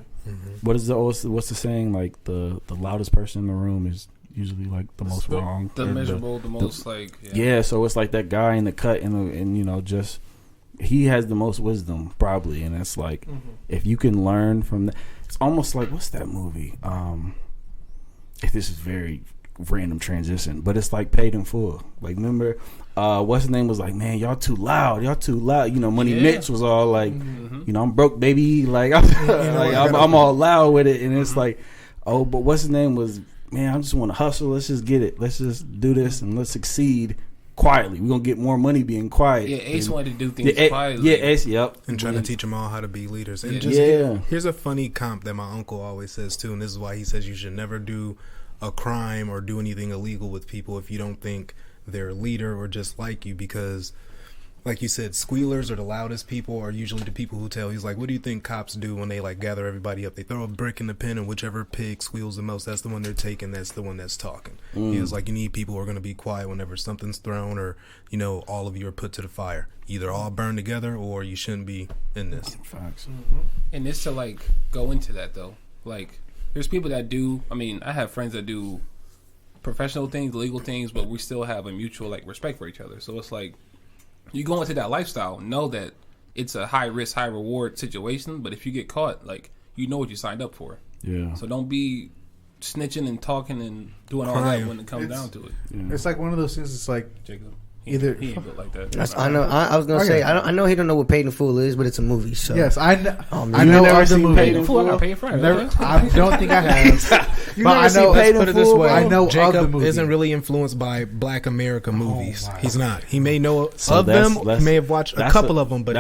what's the saying? Like the loudest person in the room is usually like the most wrong. The miserable, the most like so it's like that guy in the cut and just he has the most wisdom probably, and it's like if you can learn from that, it's almost like what's that movie? If this is very random transition, but it's like Paid in Full. Like remember, what's his name was like, man, y'all too loud. Money Mitch was all like, I'm broke, baby. Like I'm all loud with it, and it's like, oh, but what's his name was, man, I just want to hustle. Let's just get it. Let's just do this and let's succeed quietly. We're gonna get more money being quiet. Yeah, Ace wanted to do things quietly. Yeah, Ace, yep. And trying to teach them all how to be leaders. And here's a funny comp that my uncle always says too, and this is why he says you should never do a crime or do anything illegal with people if you don't think they're a leader or just like you, because like you said, squealers are the loudest people, are usually the people who tell. He's like, what do you think cops do when they like gather everybody up? They throw a brick in the pen, and whichever pig squeals the most, that's the one they're taking, that's the one that's talking. He was like, you need people who are going to be quiet whenever something's thrown or all of you are put to the fire. Either all burn together or you shouldn't be in this. Facts. And it's to like go into that though. Like there's people that do, I have friends that do professional things, legal things, but we still have a mutual like respect for each other. So it's like, you go into that lifestyle, know that it's a high risk, high reward situation, but if you get caught, like, you know what you signed up for. Yeah. So don't be snitching and talking and doing all Crime. that when it comes down to it. It's like one of those things. It's like Jacob, Either- he ain't built like that. I know. I was gonna say. I know he don't know what Paid in Full is, but it's a movie. So yes, I know. Oh, man. I know never of the seen movie. Paid in Full, I Full? got paid Friday. Never, okay? I don't think I have. You But never I seen know. Paid Let's in Put it this Full, way, bro? I know of the Jacob movie. isn't really influenced by Black America movies. He's not. He may know So of that's- them. that's- May have watched a that's couple of them, but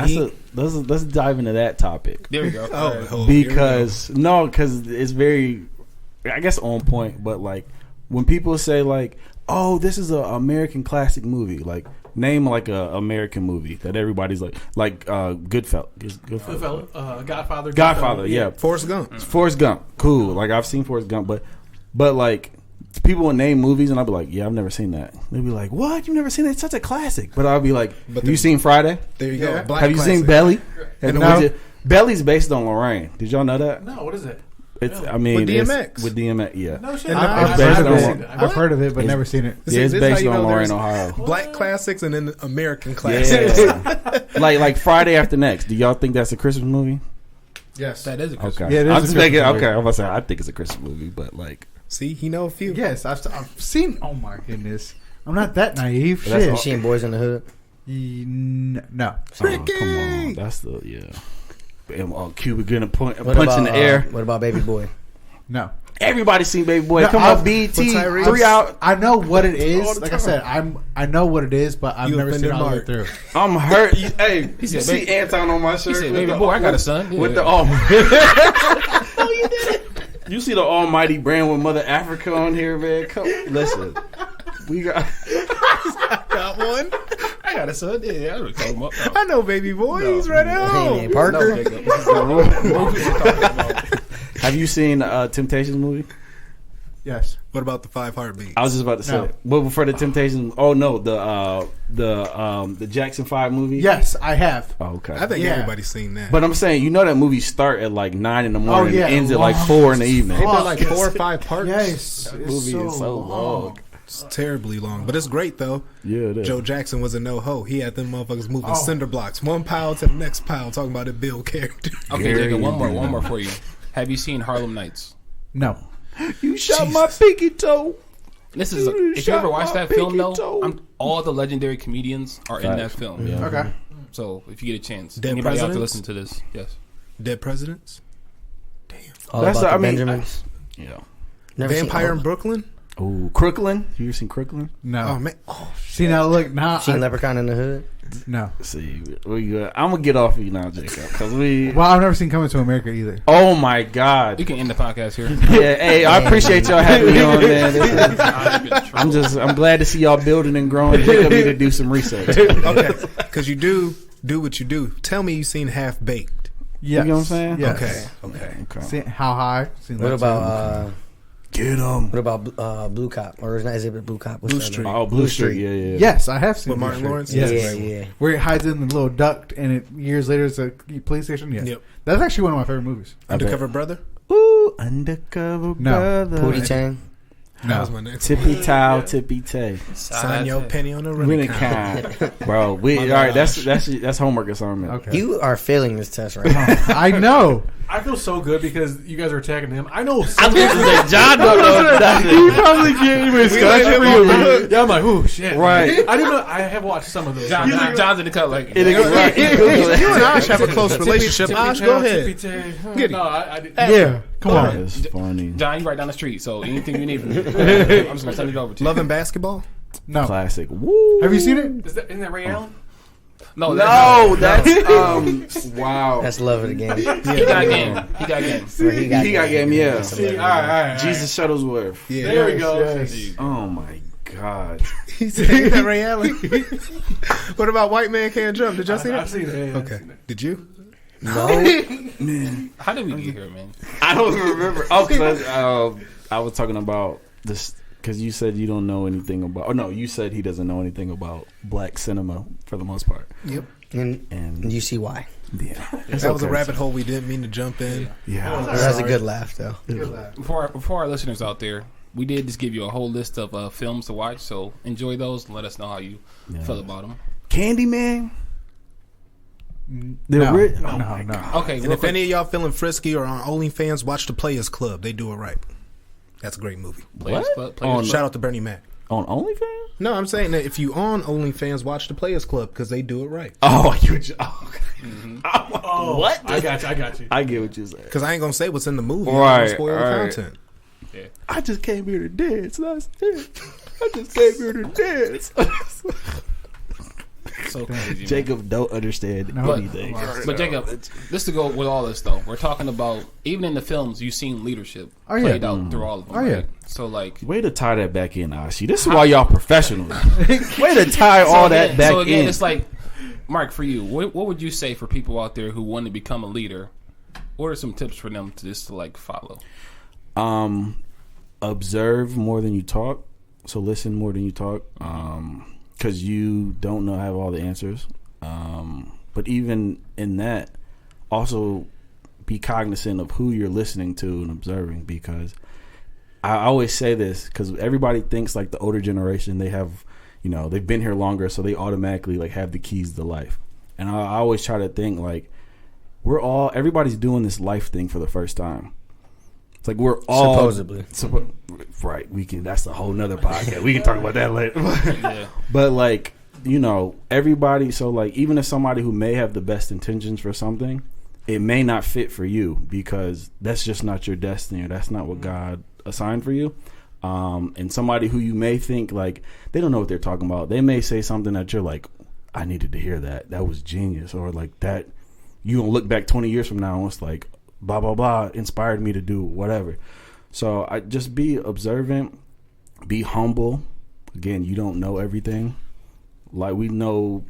let's dive into that topic There we go. Oh, All right. oh, here we go. because it's very, I guess, on point. But like when people say like, "Oh, this is a American classic movie," like name like a American movie that everybody's like Goodfellas. Godfather. Godfather, yeah. Forrest Gump. Forrest Gump, cool. Like I've seen Forrest Gump, but like people will name movies and I'll be like, yeah, I've never seen that. They'll be like, what? You've never seen it? It's such a classic. But I'll be like, have you seen Friday? There you Yeah. go. Black Have you classic. seen Belly? No. Belly's based on Lorraine. Did y'all know that? No, what is it? It's, I mean, With it's- DMX. With DMX, yeah. No shit. And I've the- based it I've on- seen it. I've heard of it, but never seen it. See, Yeah, it's this is how based you on know Lorraine, there's Ohio. Black classics and then American classics. Yeah. like Friday After Next. Do y'all think that's a Christmas movie? Yes. That is a Christmas. Okay. Yeah, it is I'm a just Christmas making. movie. Okay, I'm about to say I think it's a Christmas movie, but like See, he know a few. Yes, I've seen. Oh my goodness, I'm not that naive. That's Shit. You seen Boys in the Hood? No. oh, come on, that's the Cuba getting a punch in about, the air. What about Baby Boy? No. Everybody seen Baby Boy. No, Come I've- on, BET. for Tyrese. 3 hours. I know what it is. All the Like I time. said, I know what it is, but I've You never seen it offended all the way Mark. through. I'm hurt. Hey, you said, see Anton on my shirt? He said, with baby the- boy, I got a son. With Yeah. You see the almighty brand with Mother Africa on here, man. Come, listen, we got. Got one. I got a son. Yeah, I would call him up. I know, baby boy. He's right Hey, out. Parker. Have you seen Temptations movie? Yes. What about the 5 Heartbeats? I was just about to say No. it. But before the Temptations, the Jackson 5 movie. Yes, I have. Oh, okay. I think Yeah. everybody's seen that. But I'm saying, you know that movie start at like 9 in the morning yeah, and ends at long. like 4 in the evening. Ain't there Fuck, like yes. 4 or 5 parts? Yes. That It's movie is so long. It's terribly long, but it's great though. Yeah, it is. Joe Jackson was a no-ho. He had them motherfuckers moving cinder blocks, one pile to the next pile, talking about a Bill character. Okay, Very Jacob, one good. more for you. Have you seen Harlem Nights? No. You shot my pinky toe. This is You if you ever shot watch my that film pinky though, toe. all the legendary comedians are in that film. Yeah. Okay. So if you get a chance, Dead anybody out to Presidents? listen to this, yes. Dead Presidents, All That's about I the mean, Benjamins. Yeah. Never seen Vampire all- in Brooklyn. Oh, Crooklyn. You ever seen Crooklyn? No. Oh man, See now, look now. Seen Leprechaun in the Hood. No. See, I'm gonna get off of you now, Jacob, because we. Well, I've never seen Coming to America either. Oh my God. You can end the podcast here. Yeah, hey, I appreciate y'all having me on, man. I'm glad to see y'all building and growing. Jacob need to do some research. You okay, because you do what you do. Tell me you seen Half Baked. Yes. know what I'm saying? Yes. Okay. See, how high? Seen What that about too. Get him. what about Blue Cop? Or is it Blue Cop? What's Blue that Street. name? Oh, Blue Street. Yeah, yeah. Yes, I have seen With Blue Martin Street. Lawrence? Yes. Yeah, yeah. Where it hides in the little duct, and it years later it's a police station. Yeah. Yep. That's actually one of my favorite movies. Undercover Brother. Ooh, undercover No. brother. Pootie Tang. That was my next. Tippy toe, tippy tay. Sign your penny on the Winning rent kind, bro. We all right. That's homework assignment. Okay. You are failing this test right now. I know. I feel so good because you guys are attacking him. I know. I'm just saying, John don't know nothing. You probably can't even scratch him me. on the hook. Yeah, I'm like, ooh, shit. Right. I didn't know. I have watched some of those. John's in the cut like. It ain't right. You and Ash have a close relationship. Ash, go ahead. Get it. No, I didn't. Yeah. Come on. It's funny. John, you right down the street, so anything you need from me, I'm just gonna send it over to you. Love and Basketball. No. Classic. Woo. Have you seen it? Isn't that Ray Allen? No, No, that's wow. That's love of the game. he got game. He got game. Where He got game. Yeah. See, all right. Jesus Shuttlesworth. Yeah. There we go. Yes. Oh my God. He said that Ray Allen. What about White Man Can't Jump? Did y'all see I've that? seen it. Yeah, Okay. Did you? No. How did we get here, man? I don't remember. Oh, because I was talking about this because you said you don't know anything about. Oh no, you said he doesn't know anything about black cinema for the most part. Yep. And you see why. Yeah, That was a rabbit hole we didn't mean to jump in. Yeah, That's a good laugh, though. For our listeners out there, we did just give you a whole list of films to watch. So enjoy those and let us know how you feel about them. Candyman. No. Oh No. my No. God. Okay, And real if quick. any of y'all feeling frisky or on OnlyFans, watch the Players Club. They do it right. That's a great movie. Players What? Club. Players On- Shout out to Bernie Mac. On OnlyFans? No, I'm saying that if you on OnlyFans, watch the Players Club because they do it right. Oh, you. Oh, What? I got you. I get what you're saying. Because I ain't gonna say what's in the movie. Right, I'm gonna spoil the right. content. I just came here to dance. That's it. I just came here to dance. So crazy, man. Jacob don't understand No. anything. But Jacob, just to go with all this though, we're talking about even in the films you've seen leadership Oh, yeah. played out through all of them. Oh, yeah. right? So like, Way to tie that back in, Ashi. This is why y'all professionals. Way to tie all that back so again, in. it's like, Mark, for you, what would you say for people out there who want to become a leader? What are some tips for them to just to like follow? Observe more than you talk. So listen more than you talk. Because you don't have all the answers. But even in that, also be cognizant of who you're listening to and observing. Because I always say this, because everybody thinks like the older generation, they have, they've been here longer, so they automatically like have the keys to life. And I always try to think like everybody's doing this life thing for the first time. It's like we're all Supposedly. Right. We can. That's a whole nother podcast. We can talk about that later. Yeah. But like, everybody. So like, even if somebody who may have the best intentions for something, it may not fit for you because that's just not your destiny, or that's not what God assigned for you. And somebody who you may think like they don't know what they're talking about, they may say something that you're like, I needed to hear that. That was genius, or like that. You gonna look back 20 years from now and it's like, blah blah blah, inspired me to do whatever. So I just be observant, be humble. Again, you don't know everything. Like we know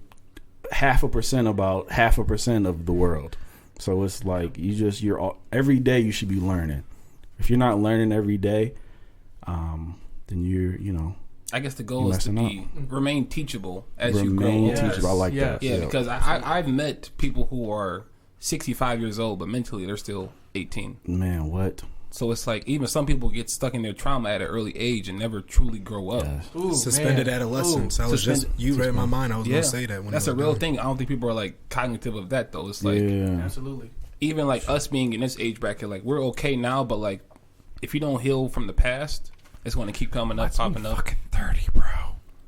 0.5% about 0.5% of the world. So it's like every day you should be learning. If you're not learning every day, then you're I guess the goal is to remain teachable as you grow. remain older. teachable. I like that. Yeah, because I've met people who are 65 years old, but mentally they're still 18. Man, what? So it's like even some people get stuck in their trauma at an early age and never truly grow up. Yes. Ooh, Suspended man. adolescence. Ooh, I was just you read my mind. I was Yeah, gonna say that. When that's you a were real done. thing. I don't think people are like cognitive of that though. It's like Absolutely. even like us being in this age bracket, like we're okay now, but like if you don't heal from the past, it's going to keep coming up, popping up. Fucking 30, bro.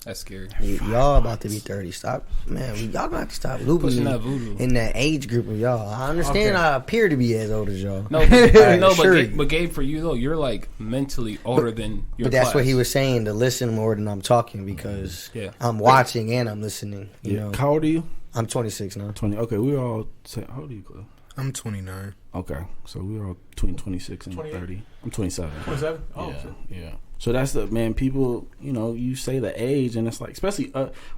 That's scary. Y'all about to be 30. Stop, man. Y'all gonna have to stop looping Pushing me that voodoo. in that age group of y'all. I understand I appear to be as old as y'all. No, but, no, Sure. but Gabe, for you though, you're like mentally older than your But that's class. what he was saying, to listen more than I'm talking, because Yeah. I'm watching and I'm listening. You know, How old are you? I'm 26 now. 20. Okay, we all say, how old are you, Cliff? I'm 29. Okay, so we were all between 26 and 28? 30. I'm 27. 27? Oh, yeah, shit. yeah. So that's the man. People, you say the age, and it's like, especially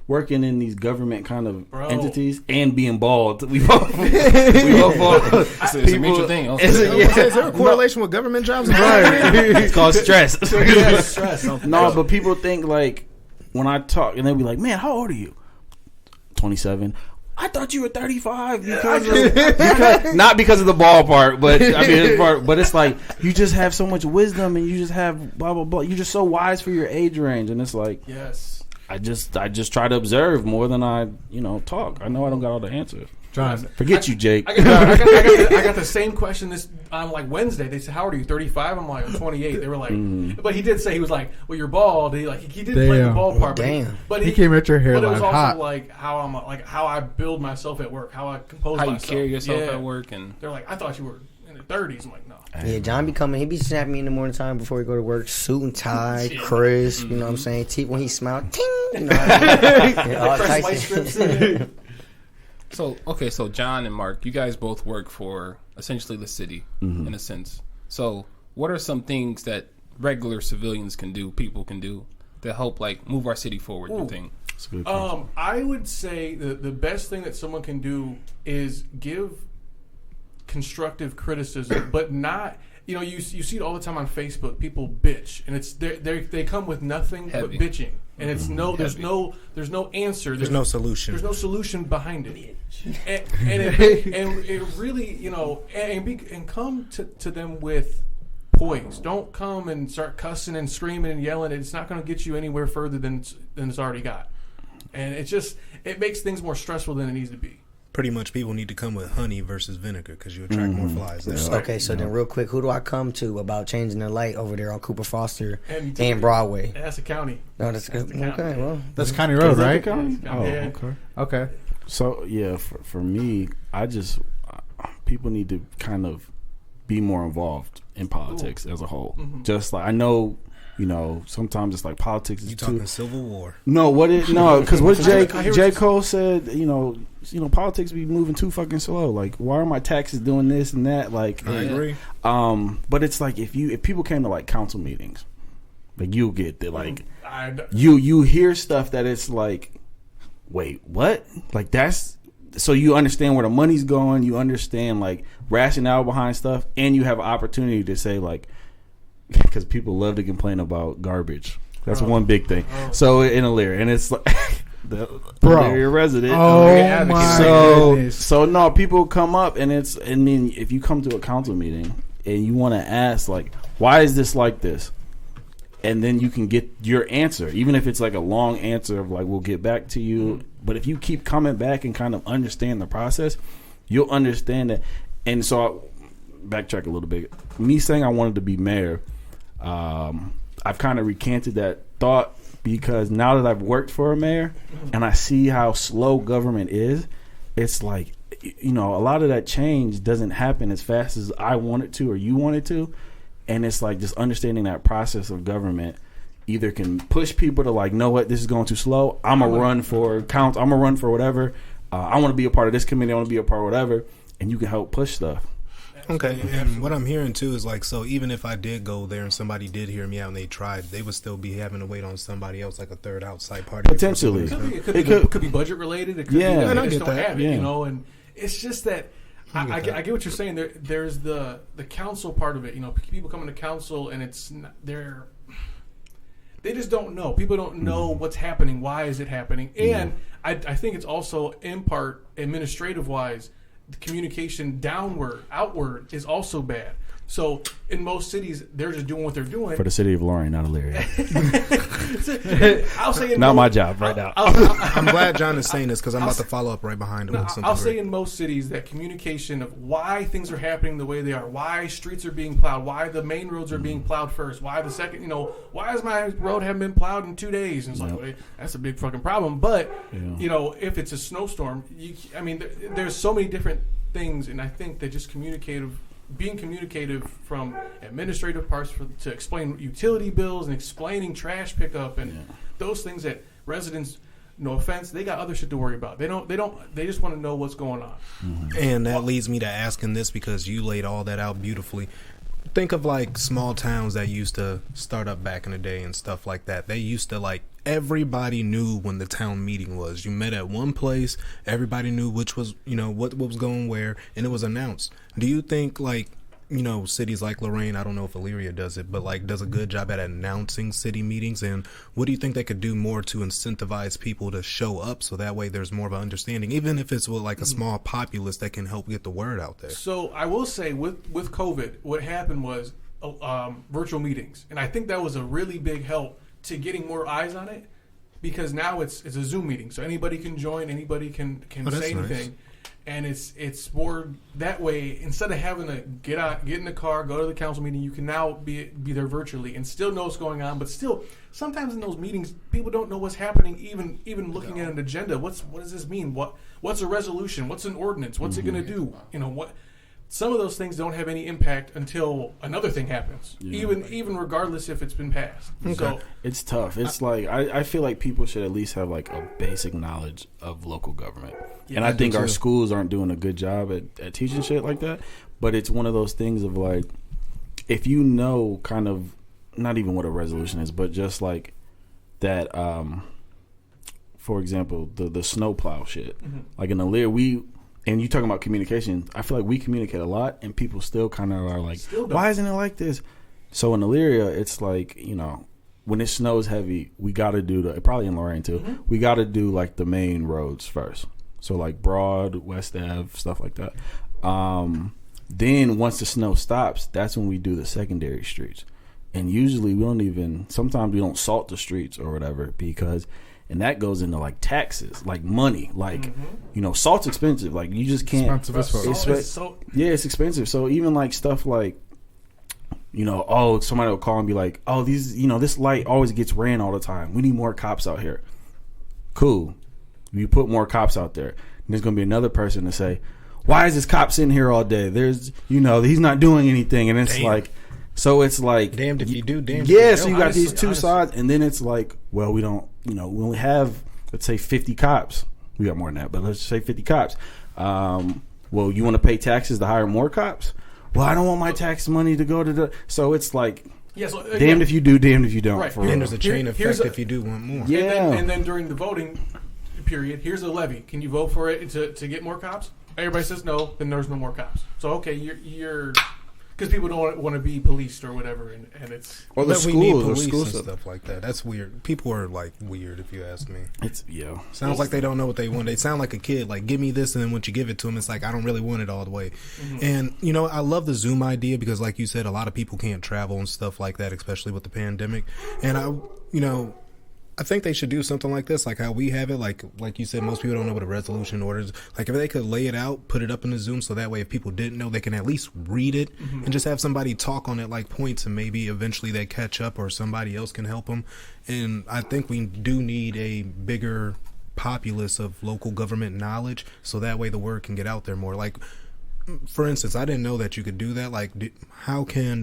working in these government kind of Bro. entities and being bald. We both bald. It's a mutual thing. Is there a correlation with government jobs? It's called stress. Yeah, stress. No, but people think like when I talk, and they'll be like, "Man, how old are you?" 27. I thought you were 35 because not because of the ball part, but I mean, but it's like you just have so much wisdom and you just have blah blah blah. You're just so wise for your age range, and it's like Yes. I just try to observe more than I talk. I know I don't got all the answers. John, Forget you, Jake. I got the same question this on like Wednesday. They said, "How old are you? 35?" I'm like, "I'm 28." They were like, but he did say he was like, "Well, you're bald." He did play the Damn. bald part. Damn. But he came at your But it was hairline also hot. like how I build myself at work, how I compose How you myself, carry yourself Yeah. at work, and They're like, "I thought you were in the 30s." I'm like, "No." Yeah, John be coming. He be snapping me in the morning time before he go to work, suit and tie, crisp. You know what I'm saying? Teeth when he smile, ting. You know what I mean? Yeah, all Press types white of- strips in. So John and Mark, you guys both work for essentially the city in a sense. So what are some things that regular civilians can do, people can do, to help like move our city forward? You think? That's a good question. I would say the best thing that someone can do is give constructive criticism, but not. You see it all the time on Facebook. People bitch, and they come with nothing Heavy. but bitching, and it's there's no answer. There's no solution. There's no solution behind it, and it really and come to them with poise. Don't come and start cussing and screaming and yelling. It's not going to get you anywhere further than it's already got, and it makes things more stressful than it needs to be. pretty much people need to come with honey versus vinegar because you attract more flies. That way. Okay, so then real quick, who do I come to about changing the light over there on Cooper Foster And- and Broadway? That's the county. No, that's good. the county. Okay, well, That's County Road, right? Oh, Yeah. okay. Okay. So yeah, for me, I just people need to kind of be more involved in politics as a whole. Just like I know, sometimes it's like politics is You too. talking Civil War? No, because what I hear what J. you're- Cole said, politics be moving too fucking slow. Like, why are my taxes doing this and that? Like, I agree. But it's like if people came to like council meetings, like you'll get that. Like, I, you hear stuff that it's like, wait, what? Like that's so you understand where the money's going. You understand like rationale behind stuff, and you have an opportunity to say like, because people love to complain about garbage. That's one big thing. So in Elyria, and it's like the Elyria resident. Oh my goodness. So no, people come up, and if you come to a council meeting and you want to ask like, why is this like this? And then you can get your answer, even if it's like a long answer of like, we'll get back to you. But if you keep coming back and kind of understand the process, you'll understand that. And so I'll backtrack a little bit. Me saying I wanted to be mayor, I've kind of recanted that thought because now that I've worked for a mayor and I see how slow government is, it's like, a lot of that change doesn't happen as fast as I want it to or you want it to. And it's like just understanding that process of government either can push people to like, know what, this is going too slow. I'm going to run for council. I'm going to run for whatever. I want to be a part of this committee. I want to be a part of whatever. And you can help push stuff. Okay, and what I'm hearing too is like, so even if I did go there and somebody did hear me out and they tried, they would still be having to wait on somebody else, like a third outside party. Potentially. It could be budget related. It could Yeah. be And I they just get don't that. have it, Yeah. and it's just that I get what you're saying. There's the council part of it. People coming to council and it's not, they just don't know. People don't know what's happening. Why is it happening? And I think it's also in part administrative wise. The communication outward is also bad. So in most cities, they're just doing what they're doing. For the city of Lorraine, not Elyria. I'll say Not my job right now. I'm glad John is saying this because I'm about to follow up right behind him with something. I'll say great. in most cities that communication of why things are happening the way they are, why streets are being plowed, why the main roads are being plowed first, why the second, why is my road haven't been plowed in 2 days? And it's like, well, that's a big fucking problem. But if it's a snowstorm, there's so many different things, and I think that just being communicative from administrative parts to explain utility bills and explaining trash pickup and those things that residents, no offense, they got other shit to worry about. They just want to know what's going on. And that leads me to asking this because you laid all that out beautifully. Think of like small towns that used to start up back in the day and stuff like that. They used to like, everybody knew when the town meeting was. You met at one place, everybody knew which was, what was going where, and it was announced. Do you think like, cities like Lorraine, I don't know if Elyria does it, but like does a good job at announcing city meetings? And what do you think they could do more to incentivize people to show up so that way there's more of an understanding, even if it's with like a small populace that can help get the word out there? So I will say with COVID, what happened was virtual meetings. And I think that was a really big help to getting more eyes on it because now it's a Zoom meeting. So anybody can join, anybody can say anything. Nice. And it's more that way. Instead of having to get in the car, go to the council meeting, you can now be there virtually and still know what's going on. But still, sometimes in those meetings, people don't know what's happening. Even looking at an agenda, what does this mean? What's a resolution? What's an ordinance? What's it going to do? What? Some of those things don't have any impact until another thing happens. Even regardless if it's been passed. Okay. So It's tough. It's like I feel like people should at least have like a basic knowledge of local government. And I think our schools aren't doing a good job at teaching shit like that. But it's one of those things of like, if you know kind of not even what a resolution is, but just like that, for example, the snowplow shit. Like in Elyria, and you talking about communication, I feel like we communicate a lot, and people still kind of are like, why isn't it like this? So in Elyria, it's like, when it snows heavy, we got to do probably in Lorraine too, we got to do like the main roads first. So like Broad, West Ave, stuff like that. Then once the snow stops, that's when we do the secondary streets. And usually sometimes we don't salt the streets or whatever because and that goes into like taxes, like money, like salt's expensive. Like you just can't. Expensive as fuck. It's expensive. So even like stuff like, somebody will call and be like, oh, this light always gets ran all the time. We need more cops out here. Cool. You put more cops out there. And there's gonna be another person to say, why is this cop sitting here all day? There's, he's not doing anything, and it's like. So it's like damned if you do, damned if you don't. So you got these two sides, and then it's like, well, we don't, we only have, let's say 50 cops. We got more than that, but let's say 50 cops. Well, you want to pay taxes to hire more cops? Well, I don't want my tax money to go to the. So it's like, damned if you do, damned if you don't. Right. And there's a chain effect if you do want more. Yeah. And then during the voting period, here's a levy. Can you vote for it to get more cops? Everybody says no. Then there's no more cops. So okay, you're because people don't want to be policed or whatever, and it's or the we need schools police and stuff like that. That's weird. People are like weird, if you ask me. It's sounds like they don't know what they want. They sound like a kid. Like, give me this, and then once you give it to them, it's like I don't really want it all the way. And I love the Zoom idea because, like you said, a lot of people can't travel and stuff like that, especially with the pandemic. And I think they should do something like this, like how we have it. Like you said, most people don't know what a resolution order is. Like if they could lay it out, put it up in the Zoom, so that way if people didn't know, they can at least read it and just have somebody talk on it like points, and maybe eventually they catch up or somebody else can help them. And I think we do need a bigger populace of local government knowledge, so that way the word can get out there more. Like, for instance, I didn't know that you could do that. Like, how can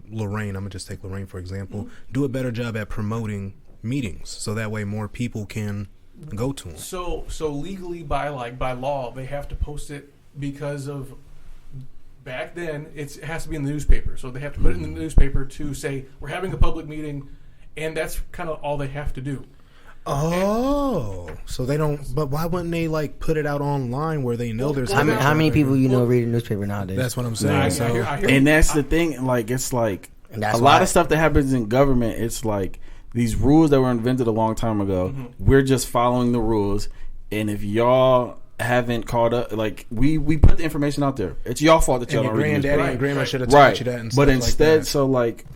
Lorraine, I'm gonna just take Lorraine for example, do a better job at promoting meetings, so that way more people can go to them. So legally by law they have to post it because of back then it has to be in the newspaper. So they have to put it in the newspaper to say we're having a public meeting, and that's kind of all they have to do. So they don't. But why wouldn't they put it out online where they know there's how many people read a newspaper nowadays? That's what I'm saying. And that's the thing. Like it's like a lot of stuff that happens in government. It's like. These rules that were invented a long time ago, we're just following the rules. And if y'all haven't caught up, like we put the information out there. It's y'all fault that y'all don't read it. Granddaddy and grandma should have taught you that. And but instead, like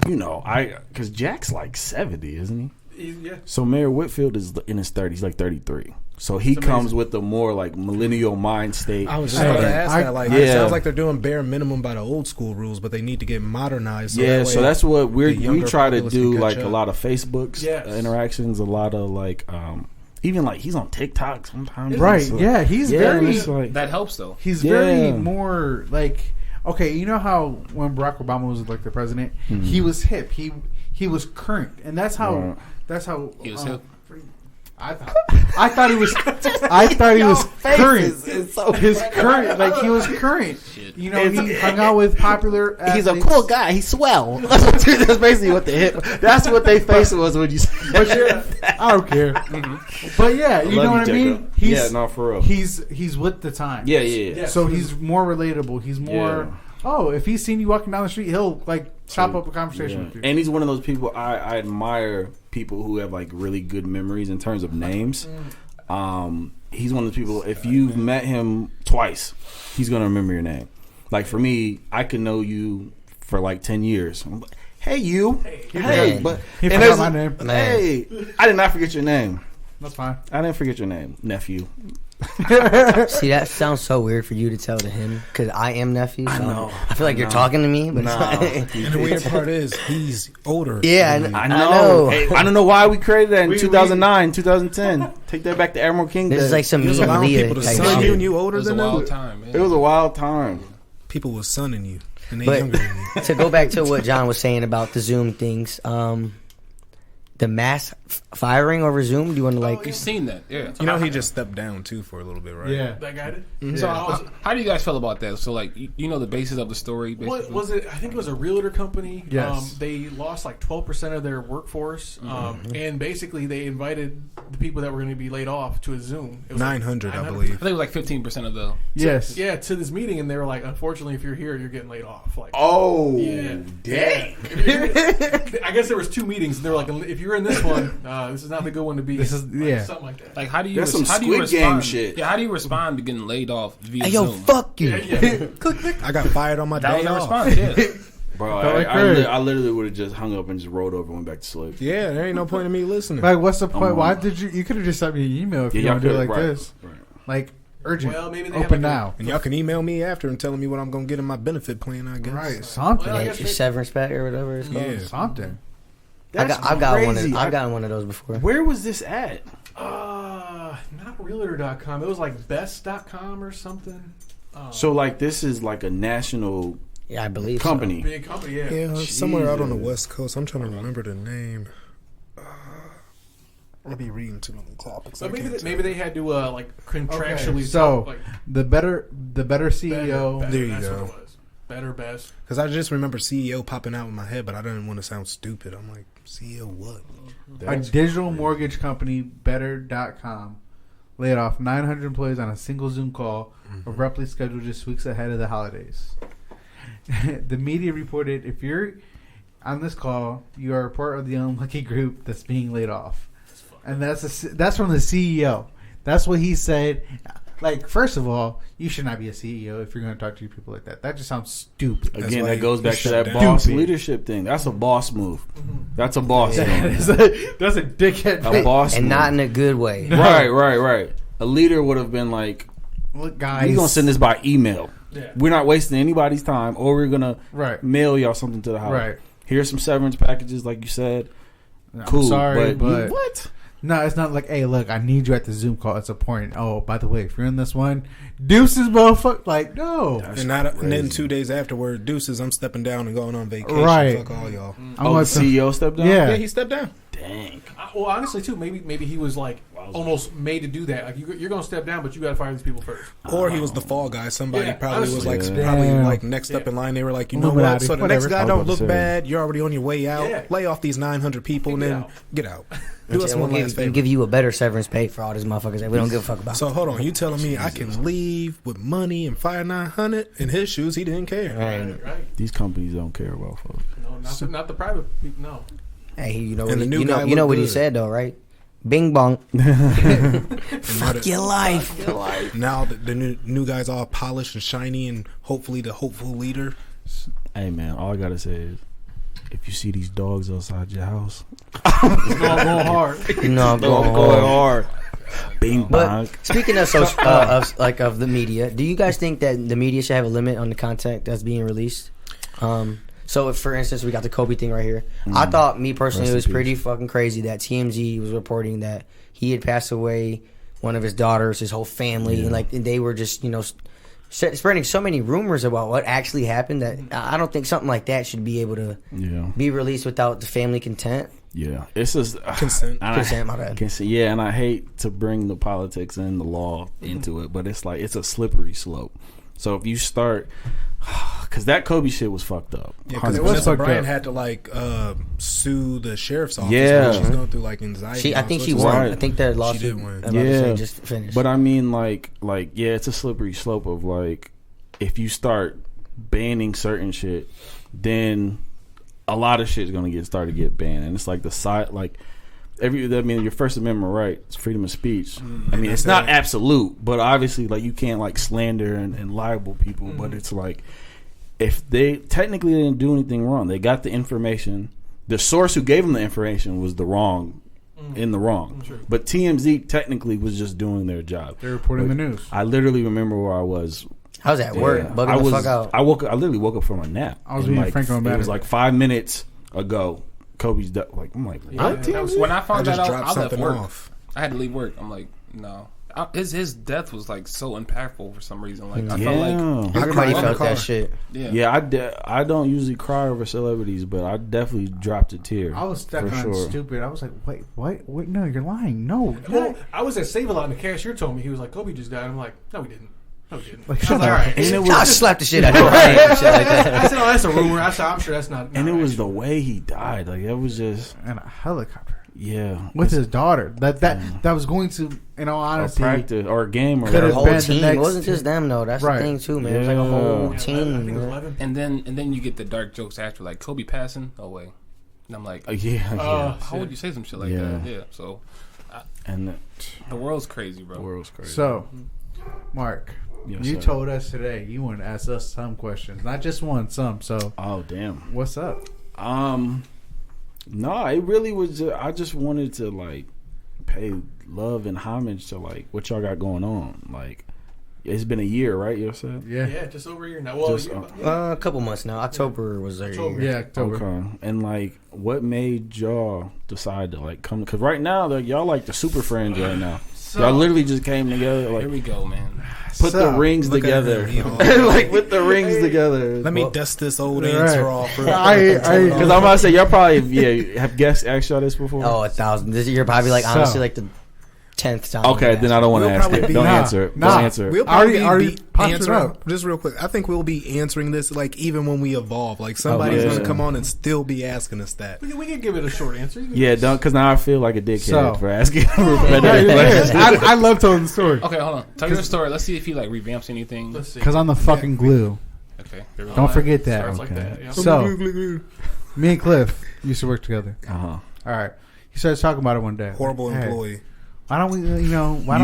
because Jack's like 70, isn't he? Yeah. So Mayor Whitfield is in his 30s, like 33. So he comes with the more like millennial mind state. I was just about to ask that. It sounds like they're doing bare minimum by the old school rules, but they need to get modernized. So that's what we try to do. Like a lot of Facebook's interactions, a lot of even he's on TikTok sometimes. Right? So, he's very. That helps though. He's very more like. Okay, you know how when Barack Obama was the president, he was hip. He was current, and that's how. Right. That's how he was hip. I thought he was. I thought he was current. So his current, he was current. Shit. He hung out with popular athletes. He's a cool guy. He's swell. That's basically what the hip. That's what they face was when you said. I don't care. But you know what I mean. For real. He's with the time. Yeah. So he's more relatable. He's more. Oh, if he's seen you walking down the street, he'll chop up a conversation with you. And he's one of those people I admire. People who have really good memories in terms of names. He's one of those people. If you've met him twice, he's gonna remember your name. Like for me, I could know you for 10 years. I'm like, hey, you. Hey, but he forgot my name. Hey, I did not forget your name. That's fine. I didn't forget your name, nephew. See, that sounds so weird for you to tell to him because I am nephew. So I know. I feel like you're talking to me, but and the weird part is he's older. Yeah, I know. Hey, I don't know why we created that in 2009, 2010. Take that back to Admiral King. This is like some me and Leah. People to son you and you older than them. It was a wild time. People was sonning you and they younger than you. To go back to what John was saying about the Zoom things, the mass firing over Zoom. Do you want to You've seen that, yeah. He just stepped down too for a little bit, right? Yeah, that guy did. Mm-hmm. So how do you guys feel about that? So the basis of the story. Basically? What was it? I think it was a realtor company. Yes. They lost 12% of their workforce, and basically they invited the people that were going to be laid off to a Zoom. It was 900, I believe. I think it was 15% of the. Yes. To this meeting, and they were like, unfortunately, if you're here, you're getting laid off. Dang. I guess there was 2 meetings, and they were like, if you're in this one, this is not the good one to be. This is something like that. Like, how do you? That's some how do you Squid Game respond? shit. Yeah, how do you respond to getting laid off via Hey, yo, Zoom? fuck you. Yeah. I got fired on my That day was a off. response. Yeah. Bro, Felt like I Craig. literally would have just hung up and just rolled over and went back to sleep. Yeah, there ain't no point in me listening. Like, what's the point? Why did you? You could have just sent me an email if you want to do it like right, this. Right. Like urgent. Well, maybe they have Open like a- now. And y'all can email me after and telling me what I'm gonna get in my benefit plan. I guess. Right. Something. Well, I Yeah, guess your severance pack or whatever it's called. Yeah. Something. I've That's got one. crazy. I've gotten one of those before. Where was this at? Not realtor.com. It was like best.com or something. So like this is like a national Yeah, I believe so. company. Big company, yeah. Yeah, somewhere out on the Jesus. West Coast. I'm trying to remember the name. I'll be reading too many topics. So I maybe can't maybe they had to like contractually So talk, like the better CEO. better, There you that's go. what it was. Better, best. Because I just remember CEO popping out in my head, but I didn't want to sound stupid. I'm like, CEO what? A digital mortgage company, Better.com, laid off 900 employees on a single Zoom call, abruptly scheduled just weeks ahead of the holidays. The media reported, if you're on this call, you are a part of the unlucky group that's being laid off. And that's from the CEO. That's what he said. Like, first of all, you should not be a CEO if you're going to talk to your people like that. That just sounds stupid. That's Again, why that goes you back to shut that down. boss Stupid. leadership thing. That's a boss move. That's a boss thing. that's a dickhead. A boss And move. not in a good way. Right. A leader would have been like, Look, guys. we're going to send this by email. Yeah. We're not wasting anybody's time, or we're going to Right. mail y'all something to the house. Right. Here's some severance packages, like you said. I'm Cool. sorry, but what? no, it's not like, hey, look, I need you at the Zoom call. It's important. Oh, by the way, if you're in this one, deuces, motherfucker. Like, no. That's And then crazy. 2 days afterward, deuces, I'm stepping down and going on vacation. Right. Fuck all y'all. I Oh, the want some- CEO stepped down? Yeah. Yeah, he stepped down. Dang. Well, honestly, too, maybe he was like almost made to do that. Like you're gonna step down, but you got to fire these people first. Or he was the fall guy. Somebody Yeah, probably was honestly. like probably Damn. like next up in line. They were like, you know Illuminati, what? So the whatever. next guy I was don't about to look say. bad. You're already on your way out. Yeah. Lay off these 900 people and Get then out. get out. Do us And one we'll last give, favor. give you a better severance pay for all these motherfuckers that we don't give a fuck about. So hold on, you telling me I can leave with money and fire 900? In his shoes, he didn't care. Right. These companies don't care about folks. No, not the private people. No. Hey, you know And what the he, new you know, guy you know looked what he good. said though, right? Bing bong. Fuck Your life. Now the new guy's all polished and shiny and hopefully the hopeful leader. Hey, man, all I got to say is, if you see these dogs outside your house, It's going hard. You know I'm going going hard. hard. Bing bong. But speaking of of the media, do you guys think that the media should have a limit on the content that's being released? So, if, for instance, we got the Kobe thing right here. I thought, me personally, Rest it was in pretty peace. fucking crazy that TMZ was reporting that he had passed away, one of his daughters, his whole family, and like they were just spreading so many rumors about what actually happened that I don't think something like that should be able to Yeah. be released without the family content. Yeah. It's just Consent. Consent, my bad. Yeah, and I hate to bring the politics and the law into it, but it's like, it's a slippery slope. So if you start, because that Kobe shit was fucked up. Yeah, because 100%. Vanessa fucked Bryant up. had to like sue the sheriff's office. Yeah. because she's going through like anxiety. I and think all she sorts of won. stuff. Right. I think that lawsuit did win. I'm about to Yeah. say just finished. But I mean, like, yeah, it's a slippery slope of like, if you start banning certain shit, then a lot of shit is gonna start to get banned, and it's like the side, like your First Amendment right, it's freedom of speech. I mean, it's not absolute, but obviously, like, you can't like slander and libel people. But it's like, if they technically didn't do anything wrong, they got the information. The source who gave them the information was in the wrong. But TMZ technically was just doing their job. They're reporting the news. I literally remember where I was. I was at work, bugging the fuck out. I literally woke up from a nap. I was And, being like, Franco and it was Banner. like 5 minutes ago. Kobe's death. Like, I'm like, what? Yeah, When I I found that just out, dropped I left something work. off. I had to leave work. I'm like, no. His death was like so impactful for some reason. Like I felt like Everybody cried in the felt car. that shit. I don't usually cry over celebrities, but I definitely dropped a tear. I was stuck for on sure. stupid. I was like, wait, what? Wait, no, you're lying. No. Well, I was at Save-A-Lot and the cashier told me, he was like, Kobe just died. I'm like, no, he didn't. No, he didn't. Like, I was shut like, up. all right. And it was, I just slapped the shit out of him. Shit like that. I said, oh, that's a rumor. I said, I'm sure that's not. and it was the way he died. Like, it was just, And a helicopter yeah, with his daughter. That was going to, in all a honesty, practice or a game or Could The have whatever. whole been the team. next It wasn't just them though. That's Right. the thing too, man. It was like a whole Yeah. team. I think it was man. 11. and then you get the dark jokes after, like Kobe passing away, and I'm like, Yeah. how would you say some shit like Yeah. that? Yeah. So And the world's crazy, bro. the world's crazy. So, Mark, Yes, You sir. told us today you wanted to ask us some questions, not just one, some. So Oh damn. what's up? No, it really was. I just wanted to like pay love and homage to like what y'all got going on. Like, it's been a year, right? You said. Yeah, just over a year now. Well, Just, A couple months now. October was there. Yeah, October. Okay. And like, what made y'all decide to like come? Because right now, like, y'all like the super friends right now. Y'all literally just came together. Like, Here we go, man. put the rings look at together. him. Like, put the rings together. Let me dust this old Right. answer off. Because I'm about to say, y'all probably have guests asked y'all this before. Oh, 1,000. This year probably like So- honestly like the 10th time. Okay, then I don't want to We'll ask probably it. be- Don't Nah, answer it. nah. Don't answer it. We'll probably Already be posted answering up. just real quick. I think we'll be answering this like even when we evolve. Like somebody's yeah. going to come on and still be asking us that. we can give it a short answer. You can Yeah, just- don't, because now I feel like a dickhead So- for asking Yeah, repetitive yeah, questions. yeah. I love telling the story Okay, hold on. Tell your story. Let's see if he like revamps anything. Let's see. because I'm the fucking glue. Okay. Here we go. Don't forget that. Starts like Okay. that. Yeah. So, me and Cliff used to work together. Uh-huh. All right. He started talking about it one day. Horrible Hey, employee. Why don't we, why You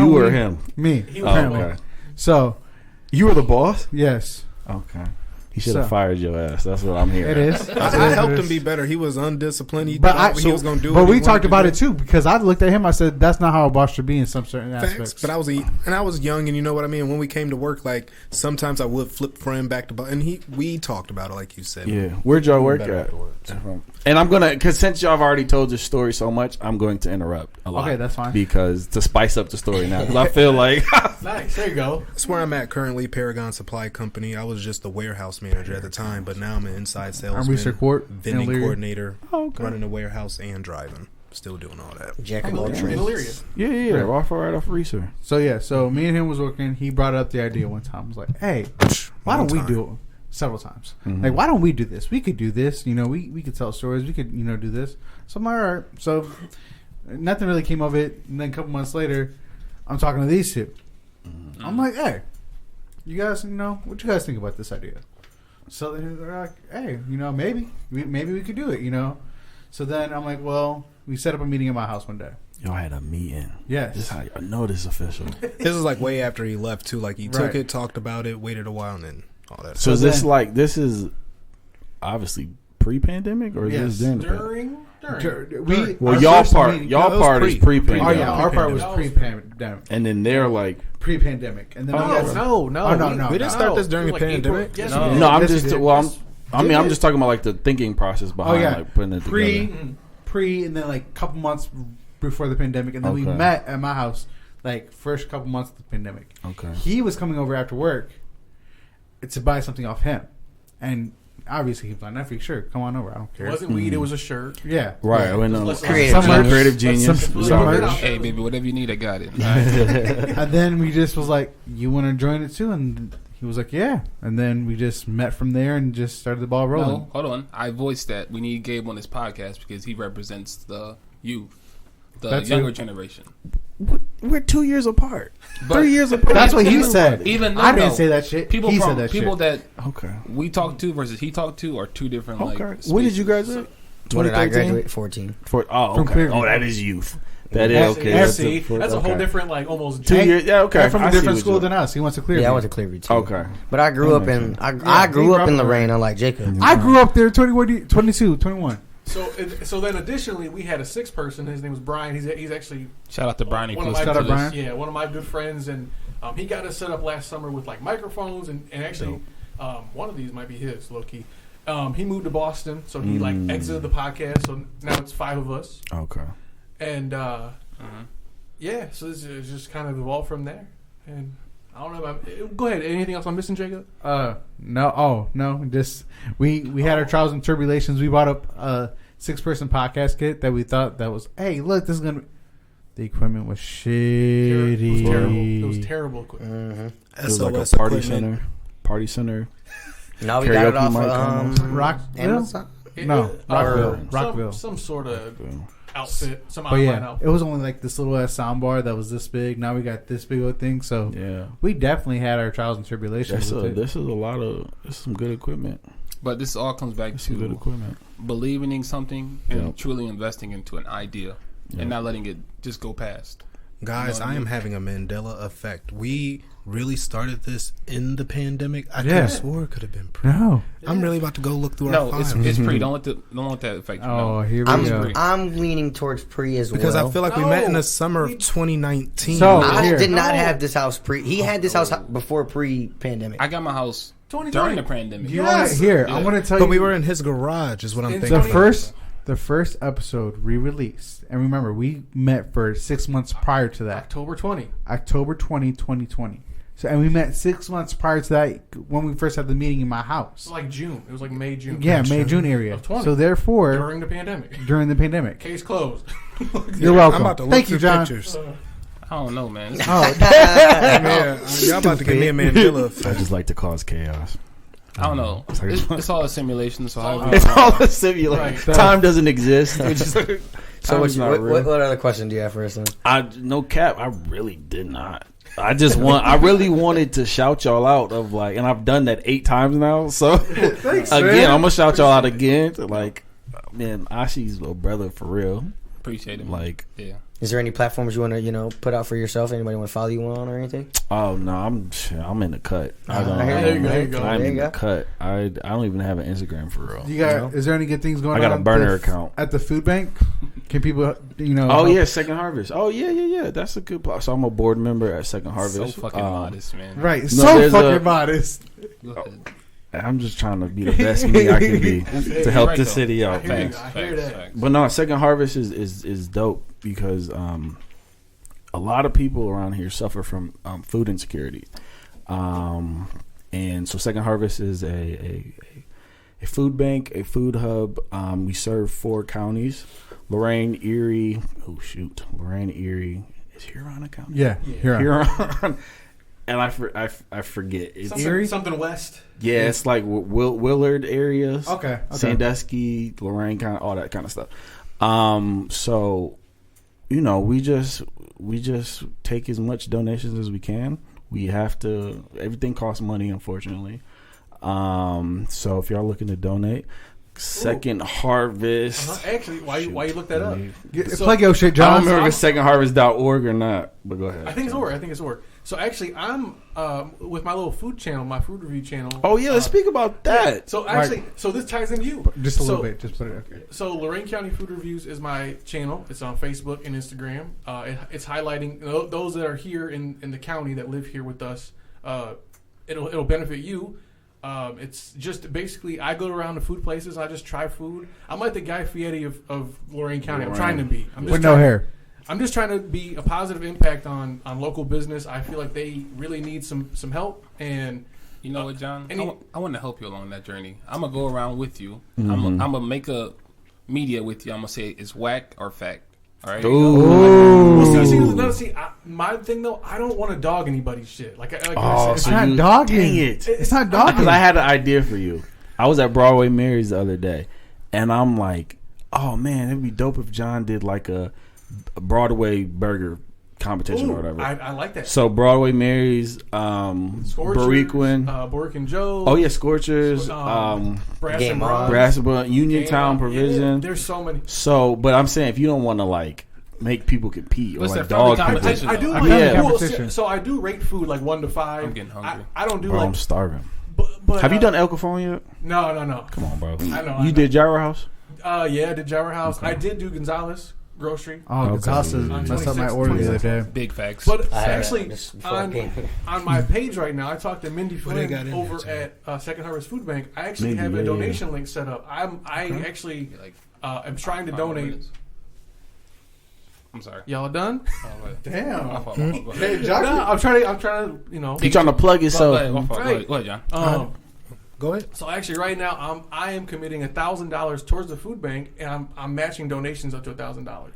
don't we? or him? Me. He was apparently. okay. So, You were the boss? yes. Okay. He should have So- fired your ass. That's what I'm hearing. It is. I helped him be better. He was undisciplined. He But thought he was going to do. But what we he talked wanted about to it too because I looked at him. I said, "That's not how a boss should be in some certain do. aspects." Facts. But I was young, and you know what I mean. When we came to work, like sometimes I would flip friend back to, and we talked about it, like you said. Yeah. Where'd y'all work Better at? afterwards. And I'm going to, because since y'all have already told this story so much, I'm going to interrupt a lot. Okay, that's fine. Because to spice up the story now. Because I feel like, Nice. There you go. That's where I'm at currently, Paragon Supply Company. I was just the warehouse manager at the time, but now I'm an inside salesman, research court, vending Illyria. coordinator, okay. running the warehouse and driving. Still doing all that. Jack of all In trades. Illyria. yeah. Right off research. So me and him was working. He brought up the idea one time. I was like, "Hey, why don't we do it?" Several times. Mhm. Like, why don't we do this? We could do this. We could tell stories. We could do this. So I'm like, all right. So nothing really came of it. And then a couple months later, I'm talking to these two. I'm like, hey, you guys, what you guys think about this idea? So they're like, hey, maybe we could do it, So then I'm like, well, we set up a meeting at my house one day. Y'all had a meeting. Yes. This how I know this is official. This is like way after he left too. Like he took Right. it, talked about it, waited a while, and then all that. So is then- this like, this is pre-pandemic or is Yes. this during the pandemic? During. Well, our y'all first part, meeting- y'all No, it was part is pre- pre-pandemic. Oh yeah, our part was pre-pandemic. And then they're like, Pre-pandemic, and then we got- No. Oh, no. We didn't start this during the Like pandemic. April. Yes, No. we did. no, I'm Yes, just, we did. well, I'm Yes. I'm just talking about like the thinking process Oh behind yeah, like putting it together. pre, and then like a couple months before the pandemic, and then we Okay. met at my house like first couple months of the pandemic. Okay. He was coming over after work to buy something off him, and obviously he was like, "Nephew, sure, come on over. I don't It care." wasn't weed. It was a shirt. Yeah, Right. Yeah. I went on Let's- Creative Some genius. creative genius. Some- It's some all merch. right. Hey, baby, whatever you need, I got it. And then we just was like, "You want to join it too?" And he was like, "Yeah." And then we just met from there and just started the ball rolling. No, hold on. I voiced that we need Gabe on this podcast because he represents the youth, the That's younger it. generation. We're 2 years apart. But 3 years apart. That's what he said. Even though, I didn't though, say that shit. People he from said that people shit. that Okay. we talked to versus he talked to are two different. Okay. Like, When did you spaces. graduate? When did I 2013? graduate? 14. Oh, From okay. Clearview. Oh, that is youth. That is That's- okay. that's- See, that's a whole okay. different, like almost. 2 years. Yeah, okay. They're from I a see different what school you're- than us. He went to Clearview. Yeah, I went to Clearview too. Okay. But I grew That up makes in sense. I he grew up grew in up in Lorraine, unlike Jacob. I grew up there 22, 21. So then additionally, we had a sixth person. His name was Brian. He's actually Shout out to Brian. He one of listened my Shout out to this. Brian. Yeah, one of my good friends, and he got us set up last summer with like microphones, and actually, one of these might be his, low key. He moved to Boston, so he like exited the podcast. So now it's 5 of us, Okay. and yeah, so this is just kind of evolved from there. And I don't know. Go ahead. Anything else I'm missing, Jacob? No. Oh, no. Just we had our trials and tribulations. We bought up a 6-person podcast kit that we thought that was. Hey, look, this is gonna. The equipment was shitty. It was terrible. It was terrible equipment. It was like a SOS party equipment. center. Party center. No, we got it Karaoke off mic of almost. Rockville? Amazon. No, Rockville. Some- Rockville. Some sort of outfit. Some But online yeah, outfit. it was only like this little ass soundbar that was this big. Now we got this big old thing. So Yeah. we definitely had our trials and tribulations. with it. This is a lot of. This is some good equipment. But this all comes back This is good to equipment. believing in something and Yep. truly investing into an idea Yep. and not letting it just go past. Guys, You know what I I am mean? having a Mandela effect. We really started this in the pandemic. I could Yeah. have swore it could have been pre. No. I'm really about to go look through our No, files. it's pre. Don't let that affect you. Oh, No. here we go. I'm leaning towards pre as because well. I feel like we met in No. the summer of 2019. So- I Here. did not No. have this house pre. He had this house before pre-pandemic. I got my house 2020. during the pandemic. You want to hear? I Yeah. want to tell but you. we were in his garage, is what I'm In thinking. the first episode re-released, and remember, we met for 6 months prior to that, October 20. October 2020. So, and we met 6 months prior to that when we first had the meeting in my house. It's like June. It was like May, June. Yeah, May, June area. Of 20. So therefore, During the pandemic. during the pandemic. Case closed. You're welcome. I'm about to look Thank through you, John. pictures. I don't know, man. Oh, Yeah, y'all about to give me a Mandela I effect. just like to cause chaos. I don't know. It's all a simulation. So I It's all a simulation. Right. Time doesn't exist. So Time's not real. what other question do you have for us? Then? No cap. I really did not. I really wanted to shout y'all out of like, and I've done that 8 times now. So thanks, again, man. I'm gonna shout y'all out again. Like, man, Ashi's a brother for real. appreciate it. Like, yeah. Is there any platforms you want to put out for yourself? Anybody want to follow you on or anything? oh no, I'm in the cut. I don't. There you go, there you go. I'm There in you the go. cut. I don't even have an Instagram for real. you got? Is there any good things going I on? got a at burner the- account. at the food bank. Can people, Oh help? yeah, Second Harvest. Oh yeah. That's a good plot. So I'm a board member at Second Harvest. So fucking modest, man. Right, No, so there's fucking modest. Go ahead. I'm just trying to be the best me I can be to help right, the though. city out. I hear man. you. I hear that. But no, Second Harvest is dope because a lot of people around here suffer from food insecurity, and so Second Harvest is a food bank, a food hub. We serve 4 counties: Lorain, Erie. Lorain, Erie. Is Huron a county? Yeah, here. Huron. And I forget. It's Something west. yeah, it's like Willard areas. Okay. Sandusky, Lorain, kind of all that kind of stuff. So, we just take as much donations as we can. We have to. Everything costs money, unfortunately. So if y'all looking to donate, Second Harvest. Actually, why you look that up? Plug your shit, I John. don't remember if it's secondharvest.org or not, but go ahead. I think it's org. So actually, I'm with my little food channel, my food review channel. Oh yeah, let's speak about that. So actually, so this ties into you. Just a little So- bit. Just put it. Okay. So Lorain County Food Reviews is my channel. It's on Facebook and Instagram. It's highlighting those that are here in the county that live here with us. It'll benefit you. It's just basically I go around to food places. I just try food. I'm like the Guy Fieri of Lorain County. I'm trying to be. With no hair. I'm just trying to be a positive impact on local business. I feel like they really need some help. And You know what, John? Any- I want to help you along that journey. I'm gonna go around with you. I'm gonna make a media with you. I'm gonna say it's whack or fact. All right. well, see, my thing though, I don't want to dog anybody's shit. Like I said, It's not dogging. Dang it. It's not dogging. Because I had an idea for you. I was at Broadway Mary's the other day, and I'm like, oh man, it'd be dope if John did like a Broadway burger competition or whatever. I like that. So Broadway Mary's, Scorchers, Boriquin. Boric and Joe. Oh yeah, Scorchers, Brass Game and On. Bronze. Brassable, Uniontown Game On. Provision. Yeah, there's so many. So, but I'm saying if you don't want to like make people compete or What's like that friendly dog people, competition? I do I like mean, yeah. competition. so I do rate food like 1 to 5. I'm getting hungry. I don't do bro, I'm like. starving. But Have you done El Cajon yet? No. Come on, bro. I know. You did Gyro House? Yeah, I did Jowler House. I did do Gonzalez Grocery. Oh, Okay. Gonzalez messed up my 26, order the other day. Big facts. But I had actually, this before I came. on my page right now, I talked to Mindy What they got Flynn in over there, at Second Harvest Food Bank. I actually Mindy, have a yeah, donation link set up. I actually like, am trying to 5 donate. minutes. I'm sorry. Y'all done? Oh, wait. Damn. My fault, my fault. Go ahead. No, I'm trying to, you know. You trying to plug Go yourself? ahead, my fault. Go ahead, John. Go ahead. So actually, right now, I am committing $1,000 towards the food bank, and I'm matching donations up to $1,000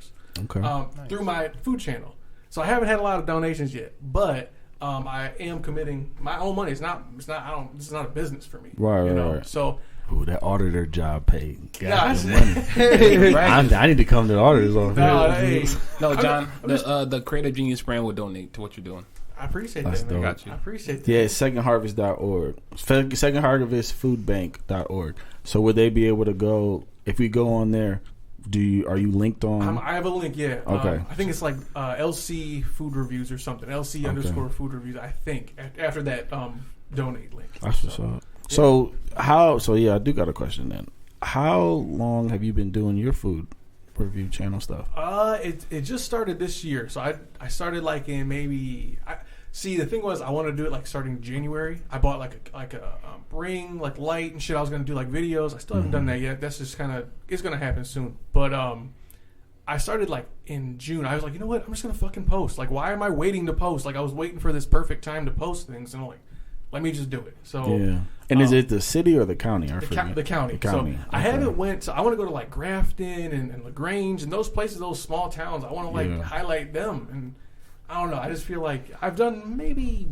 Okay. through my food channel. So I haven't had a lot of donations yet, but I am committing my own money. It's not. This is not a business for me. Right, you right, know? right. So Ooh, that auditor job paid. Yeah, God, money. I need to come to the auditor's office. hey, No, John, the Creative Genius brand will donate to what you're doing. I appreciate That's that, man. dope. Got you. I appreciate that. Yeah, it's secondharvest.org. Secondharvestfoodbank.org. So would they be able to go, if we go on there, Are you linked on? I have a link. Yeah. Okay. I think it's like LC Food Reviews or something. LC _ Food Reviews. I think after that donate link. That's what's up. So I do got a question then. How long have you been doing your food review channel stuff? It just started this year. So I started like in maybe. See, the thing was, I wanted to do it like starting January. I bought like a ring, like light and shit. I was gonna do like videos. I still haven't done that yet. That's just kind of it's gonna happen soon. But I started like in June. I was like, you know what? I'm just gonna fucking post. Like, why am I waiting to post? Like, I was waiting for this perfect time to post things, and I'm like, let me just do it. So yeah. And is it the city or the county? The county. So I haven't went. So I want to go to like Grafton and LaGrange and those places, those small towns. I want to like highlight them and. I don't know. I just feel like I've done maybe,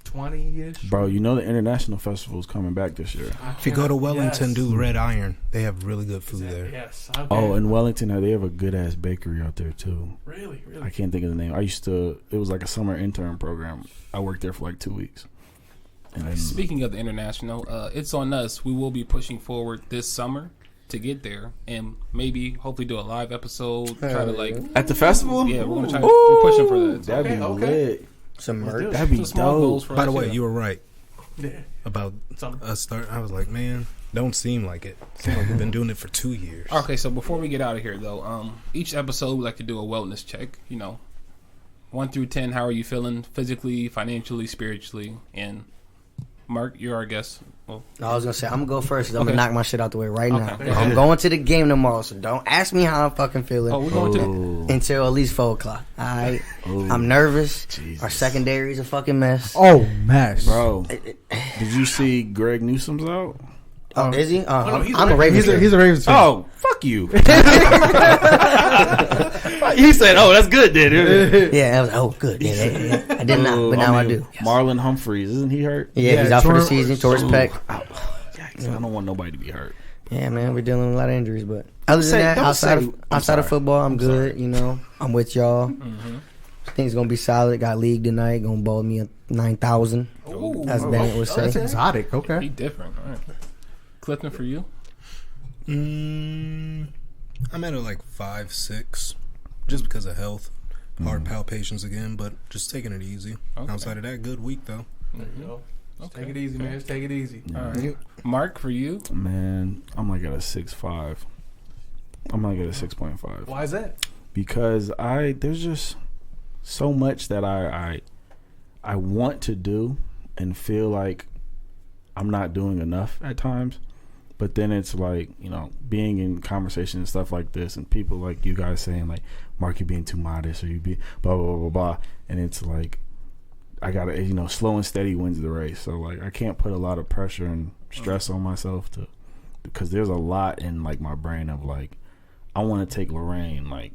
20-ish. Bro, you know the international festival is coming back this year. If you go to Wellington, do Red Iron. They have really good food there. Yes. Okay. Oh, in Wellington, they have a good-ass bakery out there, too. Really? I can't think of the name. It was like a summer intern program. I worked there for like 2 weeks. And then, speaking of the international, it's on us. We will be pushing forward this summer to get there and maybe hopefully do a live episode. Try to like at the festival. Yeah, we're gonna try. We're pushing for that. That'd be lit. Some merch. That'd be dope. By the way, you were right Yeah. about us start. I was like, man, don't seem like it. Seems like we've been doing it for 2 years. Okay, so before we get out of here though, each episode we like to do a wellness check. 1 through 10, how are you feeling physically, financially, spiritually? And Mark, you're our guest. Well, I was gonna say I'm gonna go first. I'm gonna knock my shit out the way right now. Okay. I'm going to the game tomorrow, so don't ask me how I'm fucking feeling. we're going to until at least 4 o'clock. All right, I'm nervous. Jesus. Our secondary is a fucking mess. Oh, mess. Bro, did you see Greg Newsom's out? Oh, is he? no, I'm a Ravens fan. He's a Ravens fan. Oh, fuck you. He said, "Oh, that's good, dude." Yeah, I was good. Yeah. I did not, but now I do. Yes. Marlon Humphreys, isn't he hurt? Yeah, he's out for the season. Tore his pec. Yikes, I don't want nobody to be hurt. Yeah, man, we're dealing with a lot of injuries, but other than that, outside of football, I'm good. I'm with y'all. Mm-hmm. Things gonna be solid. Got league tonight. Gonna bowl me at 9,000. As Bennett would say. That's exotic. Okay. be different. All right. Clifton, for you? I'm at like 5, 6, just because of health. Heart palpitations again, but just taking it easy. Okay. Outside of that, good week though. There you go. Take it easy, man. Just take it easy. All right. Mark, for you? Man, I'm like at a 6.5. I'm like at a 6.5. Why is that? Because there's just so much that I want to do and feel like I'm not doing enough at times. But then it's like, being in conversation and stuff like this and people like you guys saying like, Mark, you're being too modest or you be blah, blah, blah, blah. And it's like, I got to, slow and steady wins the race. So like, I can't put a lot of pressure and stress on myself because there's a lot in like my brain of like, I want to take Lorraine like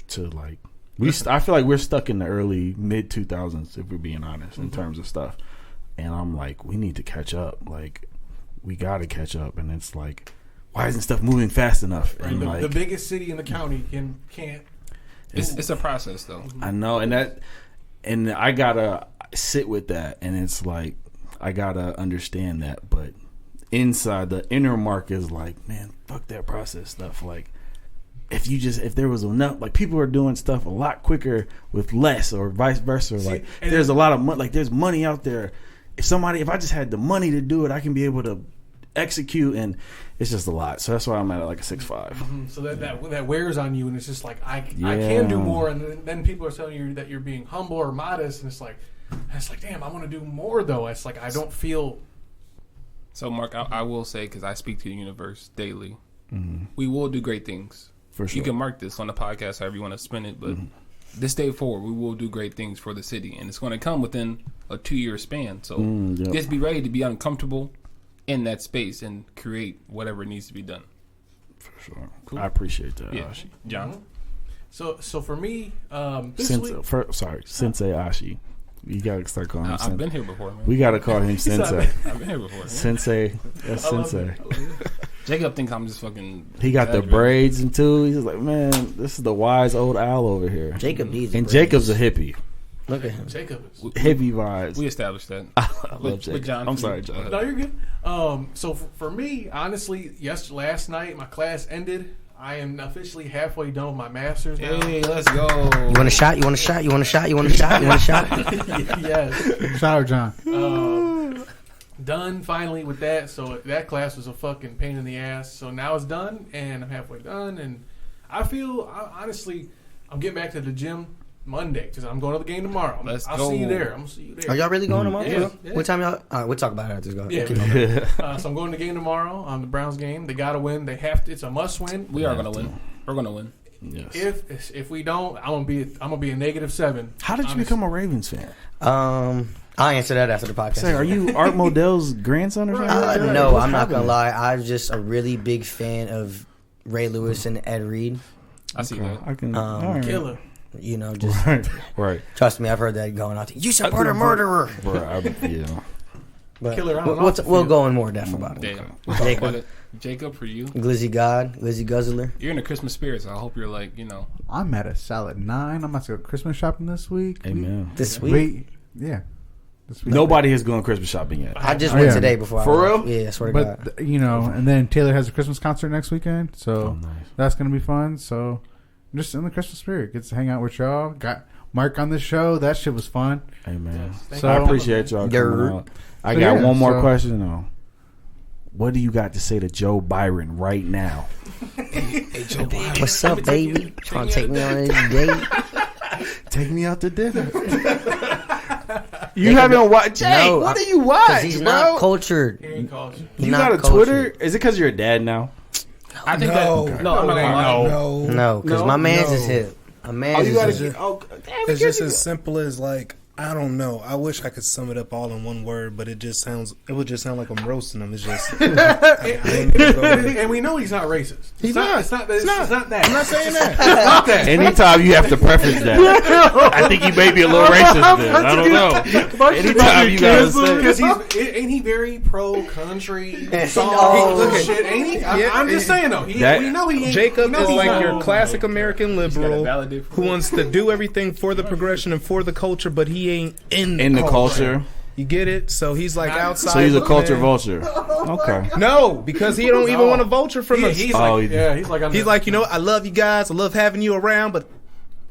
to like, I feel like we're stuck in the early mid 2000s, if we're being honest, in terms of stuff. And I'm like, we need to catch up. Like, we got to catch up. And it's like, why isn't stuff moving fast enough? Right. And The like, biggest city in the county can't. It's a process, though. I know. And I got to sit with that. And it's like, I got to understand that. But inside, the inner Mark is like, man, fuck that process stuff. Like, if there was enough, like people are doing stuff a lot quicker with less or vice versa. Like there's a lot of money, like there's money out there. If I just had the money to do it, I can be able to execute, and it's just a lot. So that's why I'm at like a 6.5. Mm-hmm. So that wears on you, and it's just like I can do more, and then people are telling you that you're being humble or modest, and it's like damn, I want to do more though. It's like I don't feel. So Mark, I will say, because I speak to the universe daily, Mm-hmm. we will do great things. For sure. You can mark this on the podcast however you want to spin it, but this day forward, we will do great things for the city, and it's going to come within a 2-year span. So just be ready to be uncomfortable in that space and create whatever needs to be done. For sure. Cool. I appreciate that, Yeah. Ashi. John? So for me, this week, Sensei Ashi. You gotta start calling him I've Sensei. been here before, man. We gotta call him Sensei. I've been here before. Man. Sensei. That's Sensei. Jacob thinks I'm just fucking. He got the exaggerating. braids and too. He's like, man, this is the wise old owl over here. Jacob needs And braids. Jacob's a hippie. Look at him. Jacob is. Heavy vibes. We established that. I love Jacob. John, I'm sorry, John. No, you're good. So for me, honestly, last night my class ended. I am officially halfway done with my master's now. Hey, let's go. You want a shot? You want a shot? You want a shot? You want a shot? You want a shot? Yes. Shout out, John. Done finally with that. So that class was a fucking pain in the ass. So now it's done, and I'm halfway done. And honestly, I'm getting back to the gym Monday because I'm going to the game tomorrow. I'll go. see you there. I'm gonna see you there. Are y'all really going tomorrow? Yeah. What time y'all? All right, we'll talk about it after this. Go. Yeah. So I'm going to the game tomorrow. The Browns game. They got to win. They have to. It's a must win. We are gonna win. We're gonna win. Yes. If we don't, I'm gonna be a -7. How did you become a Ravens fan? I'll answer that after the podcast. Say, are you Art Modell's grandson or something? No, I'm not gonna lie. I'm just a really big fan of Ray Lewis and Ed Reed. I see that. I can. Killer. You know, just Right. trust me. I've heard that going out. You support a murderer. Yeah. But Killer, I don't know. we'll go in more depth about it. Damn. We'll talk about it. Jacob, for you, Glizzy Guzzler. you're in the Christmas spirit, so I hope you're I'm at a solid 9. I'm about to go Christmas shopping this week. Amen. This week. Wait, yeah. This week. Nobody has gone Christmas shopping yet. I just went yeah. today before. For I went. real? Yeah, I swear to God. But and then Taylor has a Christmas concert next weekend, so Oh, nice. that's gonna be fun. So I'm just in the Christmas spirit. Gets to hang out with y'all. Got Mark on the show. That shit was fun. Amen. So- I appreciate y'all coming out. I got one more question though. What do you got to say to Joe Byron right now? What's up, baby? Trying to take me on a date? Take me out to dinner. You haven't watched? Jay, No, what do you watch, Because he's bro? not cultured. He ain't cultured. He's You not got a cultured. Twitter? Is it because you're a dad now? I think No. that. No, I'm not gonna lie. No, because my man's is hip. A Oh, man's you gotta is hip. get. Oh, damn, It's you just gotta- as simple as like, I don't know. I wish I could sum it up all in one word, but it would just sound like I'm roasting him. It's just And we know he's not racist. He's not. It's not that. I'm not saying that. It's not that. Anytime you have to preface that, I think he may be a little racist. Then I don't know. Anytime you gotta say, Because ain't he very pro country song Oh. shit? Ain't he? Yeah. I'm just saying though. That- We know he ain't. Jacob we know is he's like not. your classic American liberal validate for who wants to do everything for the progression and for the culture, but he ain't in in the culture. You get it? So he's like outside. So he's a looking culture in. vulture. Okay. No, because he don't even want to vulture from us. He's Oh, like, he- he's like, He's like, I love you guys. I love having you around, but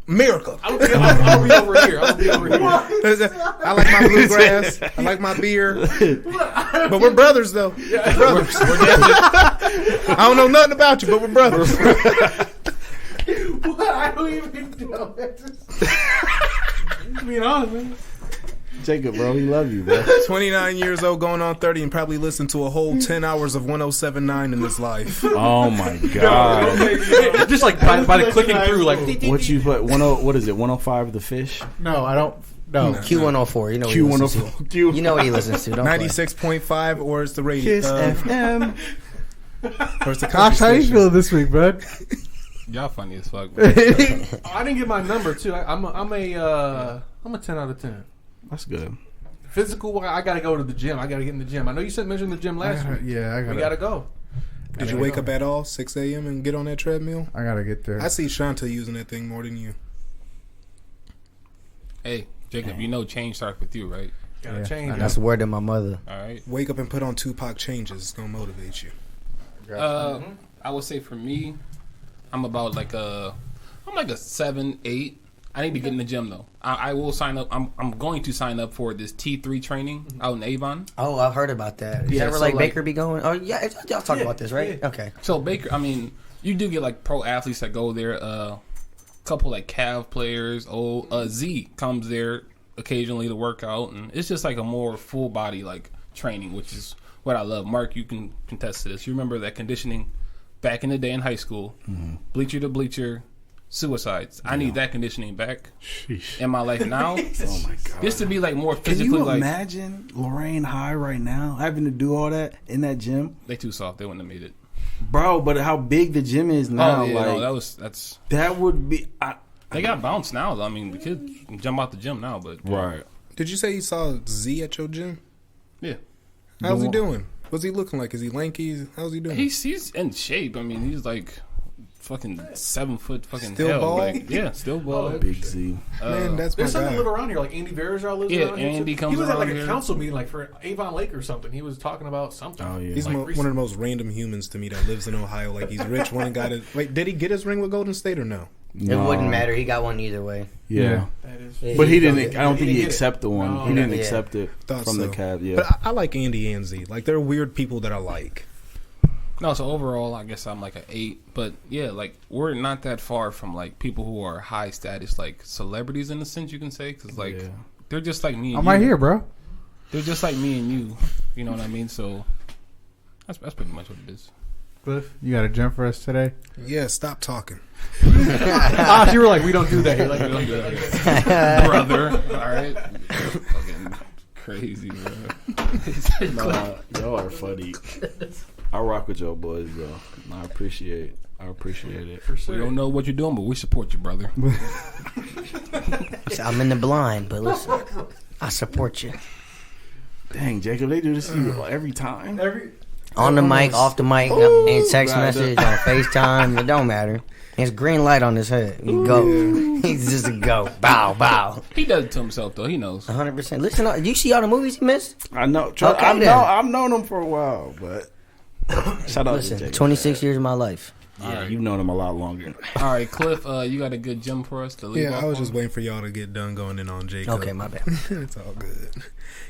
America. I'm gonna be over here. I'm gonna be over here. I like my bluegrass. I like my beer. But we're brothers, though. We're brothers. I don't know nothing about you, but we're brothers. I don't even know. Being honest, man. Jacob, bro, he love you, bro. 29 years old, going on 30, and probably listened to a whole 10 hours of 107.9 in his life. Oh my god. Just like by the clicking through, like What you put? 10? What is it? 105 the fish? No, I don't. No. Q104. You know what he listens to. Q104. Q. You know what he listens to. Don't play. 96.5, or it's the radio. Kiss FM. Or it's the Gosh, how you feeling this week, bud? Y'all funny as fuck. Man. I didn't get my number too. I'm a 10 out of 10. That's good. Physical, I gotta go to the gym. I gotta get in the gym. I know you mentioned the gym last week. Yeah, We gotta go. Did you wake up at all 6 a.m. and get on that treadmill? I gotta get there. I see Shanta using that thing more than you. Hey, Jacob, change starts with you, right? Gotta change. That's the word of my mother. All right. Wake up and put on Tupac changes. It's gonna motivate you. I would say for me, I'm about like a 7, 8. I need to get in the gym though. I will sign up. I'm going to sign up for this T3 training out in Avon. Oh, I've heard about that. Is Yeah, that where so, like like- Baker be going? Oh yeah, y'all talk about this, right? yeah. Okay. So Baker, you do get like pro athletes that go there. Couple like Cav players. Z comes there occasionally to work out, and it's just like a more full body like training, which is what I love. Mark, you can contest to this. You remember that conditioning back in the day in high school, bleacher to bleacher. Suicides. I need that conditioning back in my life now. Oh my god. This to be like more Can physically you like imagine Lorraine High right now having to do all that in that gym, they too soft. They wouldn't have made it. bro? But how big the gym is now, Oh yeah, like no, that's that would be. they got bounced now. Though. I mean, the kids can jump out the gym now, but Right. Did you say you saw Z at your gym? yeah, How's he doing? What's he looking like? Is he lanky? How's he doing? he's in shape. I mean, he's like fucking 7 foot fucking Still hell. bald? Like, yeah, still bald. Big Z. Man, that's my There's some that guy. live around here, like Andy Verja lives Yeah, around here. Andy too. comes He was at like around a here. council meeting, like for Avon Lake or something. He was talking about something. Oh yeah. He's Like one of recently. the most random humans to me that lives in Ohio. Like he's rich. One got it. Wait, did he get his ring with Golden State or no? It wouldn't matter. He got one either way. Yeah. That is. Yeah, But he don't didn't. get- I don't think he he didn't get it. accepted one. No. He didn't Yeah. accept it Thought from the so. cab. Yeah. But I like Andy and Z. Like they're weird people that I like. No, so overall, I guess I'm like an 8. But yeah, like we're not that far from like people who are high status, like celebrities in a sense you can say, because like Yeah. they're just like me. And I'm you. right here, bro. They're just like me and you. You know what I mean? So that's pretty much what it is. Cliff, you got a gem for us today? Yeah, stop talking. Ah, you were like, we don't do that. You're like, We don't do that. Brother. All right. Fucking crazy, bro. Nah, y'all are funny. I rock with y'all boys though. I appreciate it. For sure. We don't know what you're doing, but we support you, brother. I'm in the blind, but listen, I support you. Dang, Jacob, they do this to you every time. On the mic, off the mic, and text message, on FaceTime. It don't matter. There's green light on his head. You go. He's just a go. Bow, bow. He does it to himself, though. He knows. 100%. Listen, you see all the movies he missed? I know. Okay, I've known him for a while, but shout out to Listen, Jacob. 26 years of my life. Yeah, you've known him a lot longer. All right, Cliff, you got a good gem for us to leave Yeah, off I was on? just waiting for y'all to get done going in on Jacob. Okay, my bad. It's all good.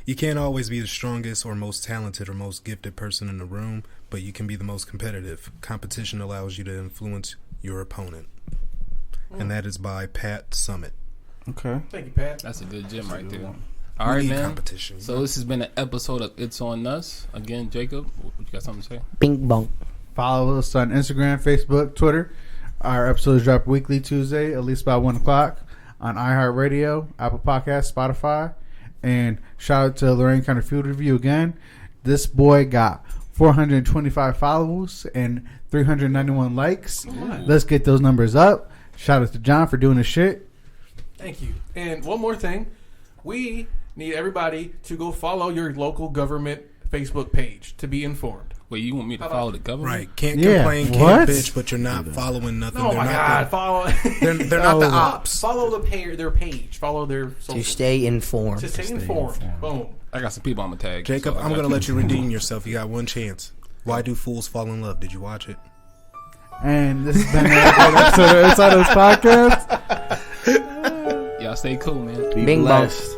You can't always be the strongest or most talented or most gifted person in the room, but you can be the most competitive. Competition allows you to influence your opponent. And that is by Pat Summit. Okay. Thank you, Pat. That's a good gem right good there. one. All right, We need man. competition. So this has been an episode of It's On Us. Again, Jacob, what you got something to say? Bing bong. Follow us on Instagram, Facebook, Twitter. Our episodes drop weekly Tuesday, at least by 1 o'clock on iHeartRadio, Apple Podcasts, Spotify. And shout out to Lorraine County Field Review again. This boy got 425 follows and 391 likes. Let's get those numbers up. Shout out to John for doing his shit. Thank you. And one more thing. We need everybody to go follow your local government Facebook page to be informed. Wait, you want me to follow the government? Right. Can't Yeah, complain, can't what? bitch, but you're not following nothing. Oh they're my not God! The, Follow. they're not the ops. Follow their page. Follow their To social. stay informed. To stay informed. Boom. I got some people I'm going to tag. Jacob, so I I'm got going to you. let you redeem yourself. You got one chance. Why do fools fall in love? Did you watch it? And this has been another episode of Inside Us Podcast. Y'all stay cool, man. Be Bing bong. blessed.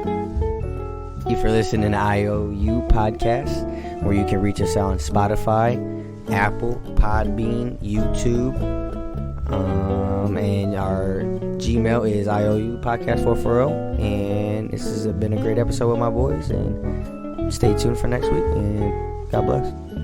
Thank you for listening to IOU Podcast, where you can reach us on Spotify, Apple, Podbean, YouTube, and our Gmail is IOU Podcast 440. And this has been a great episode with my boys, and stay tuned for next week, and God bless.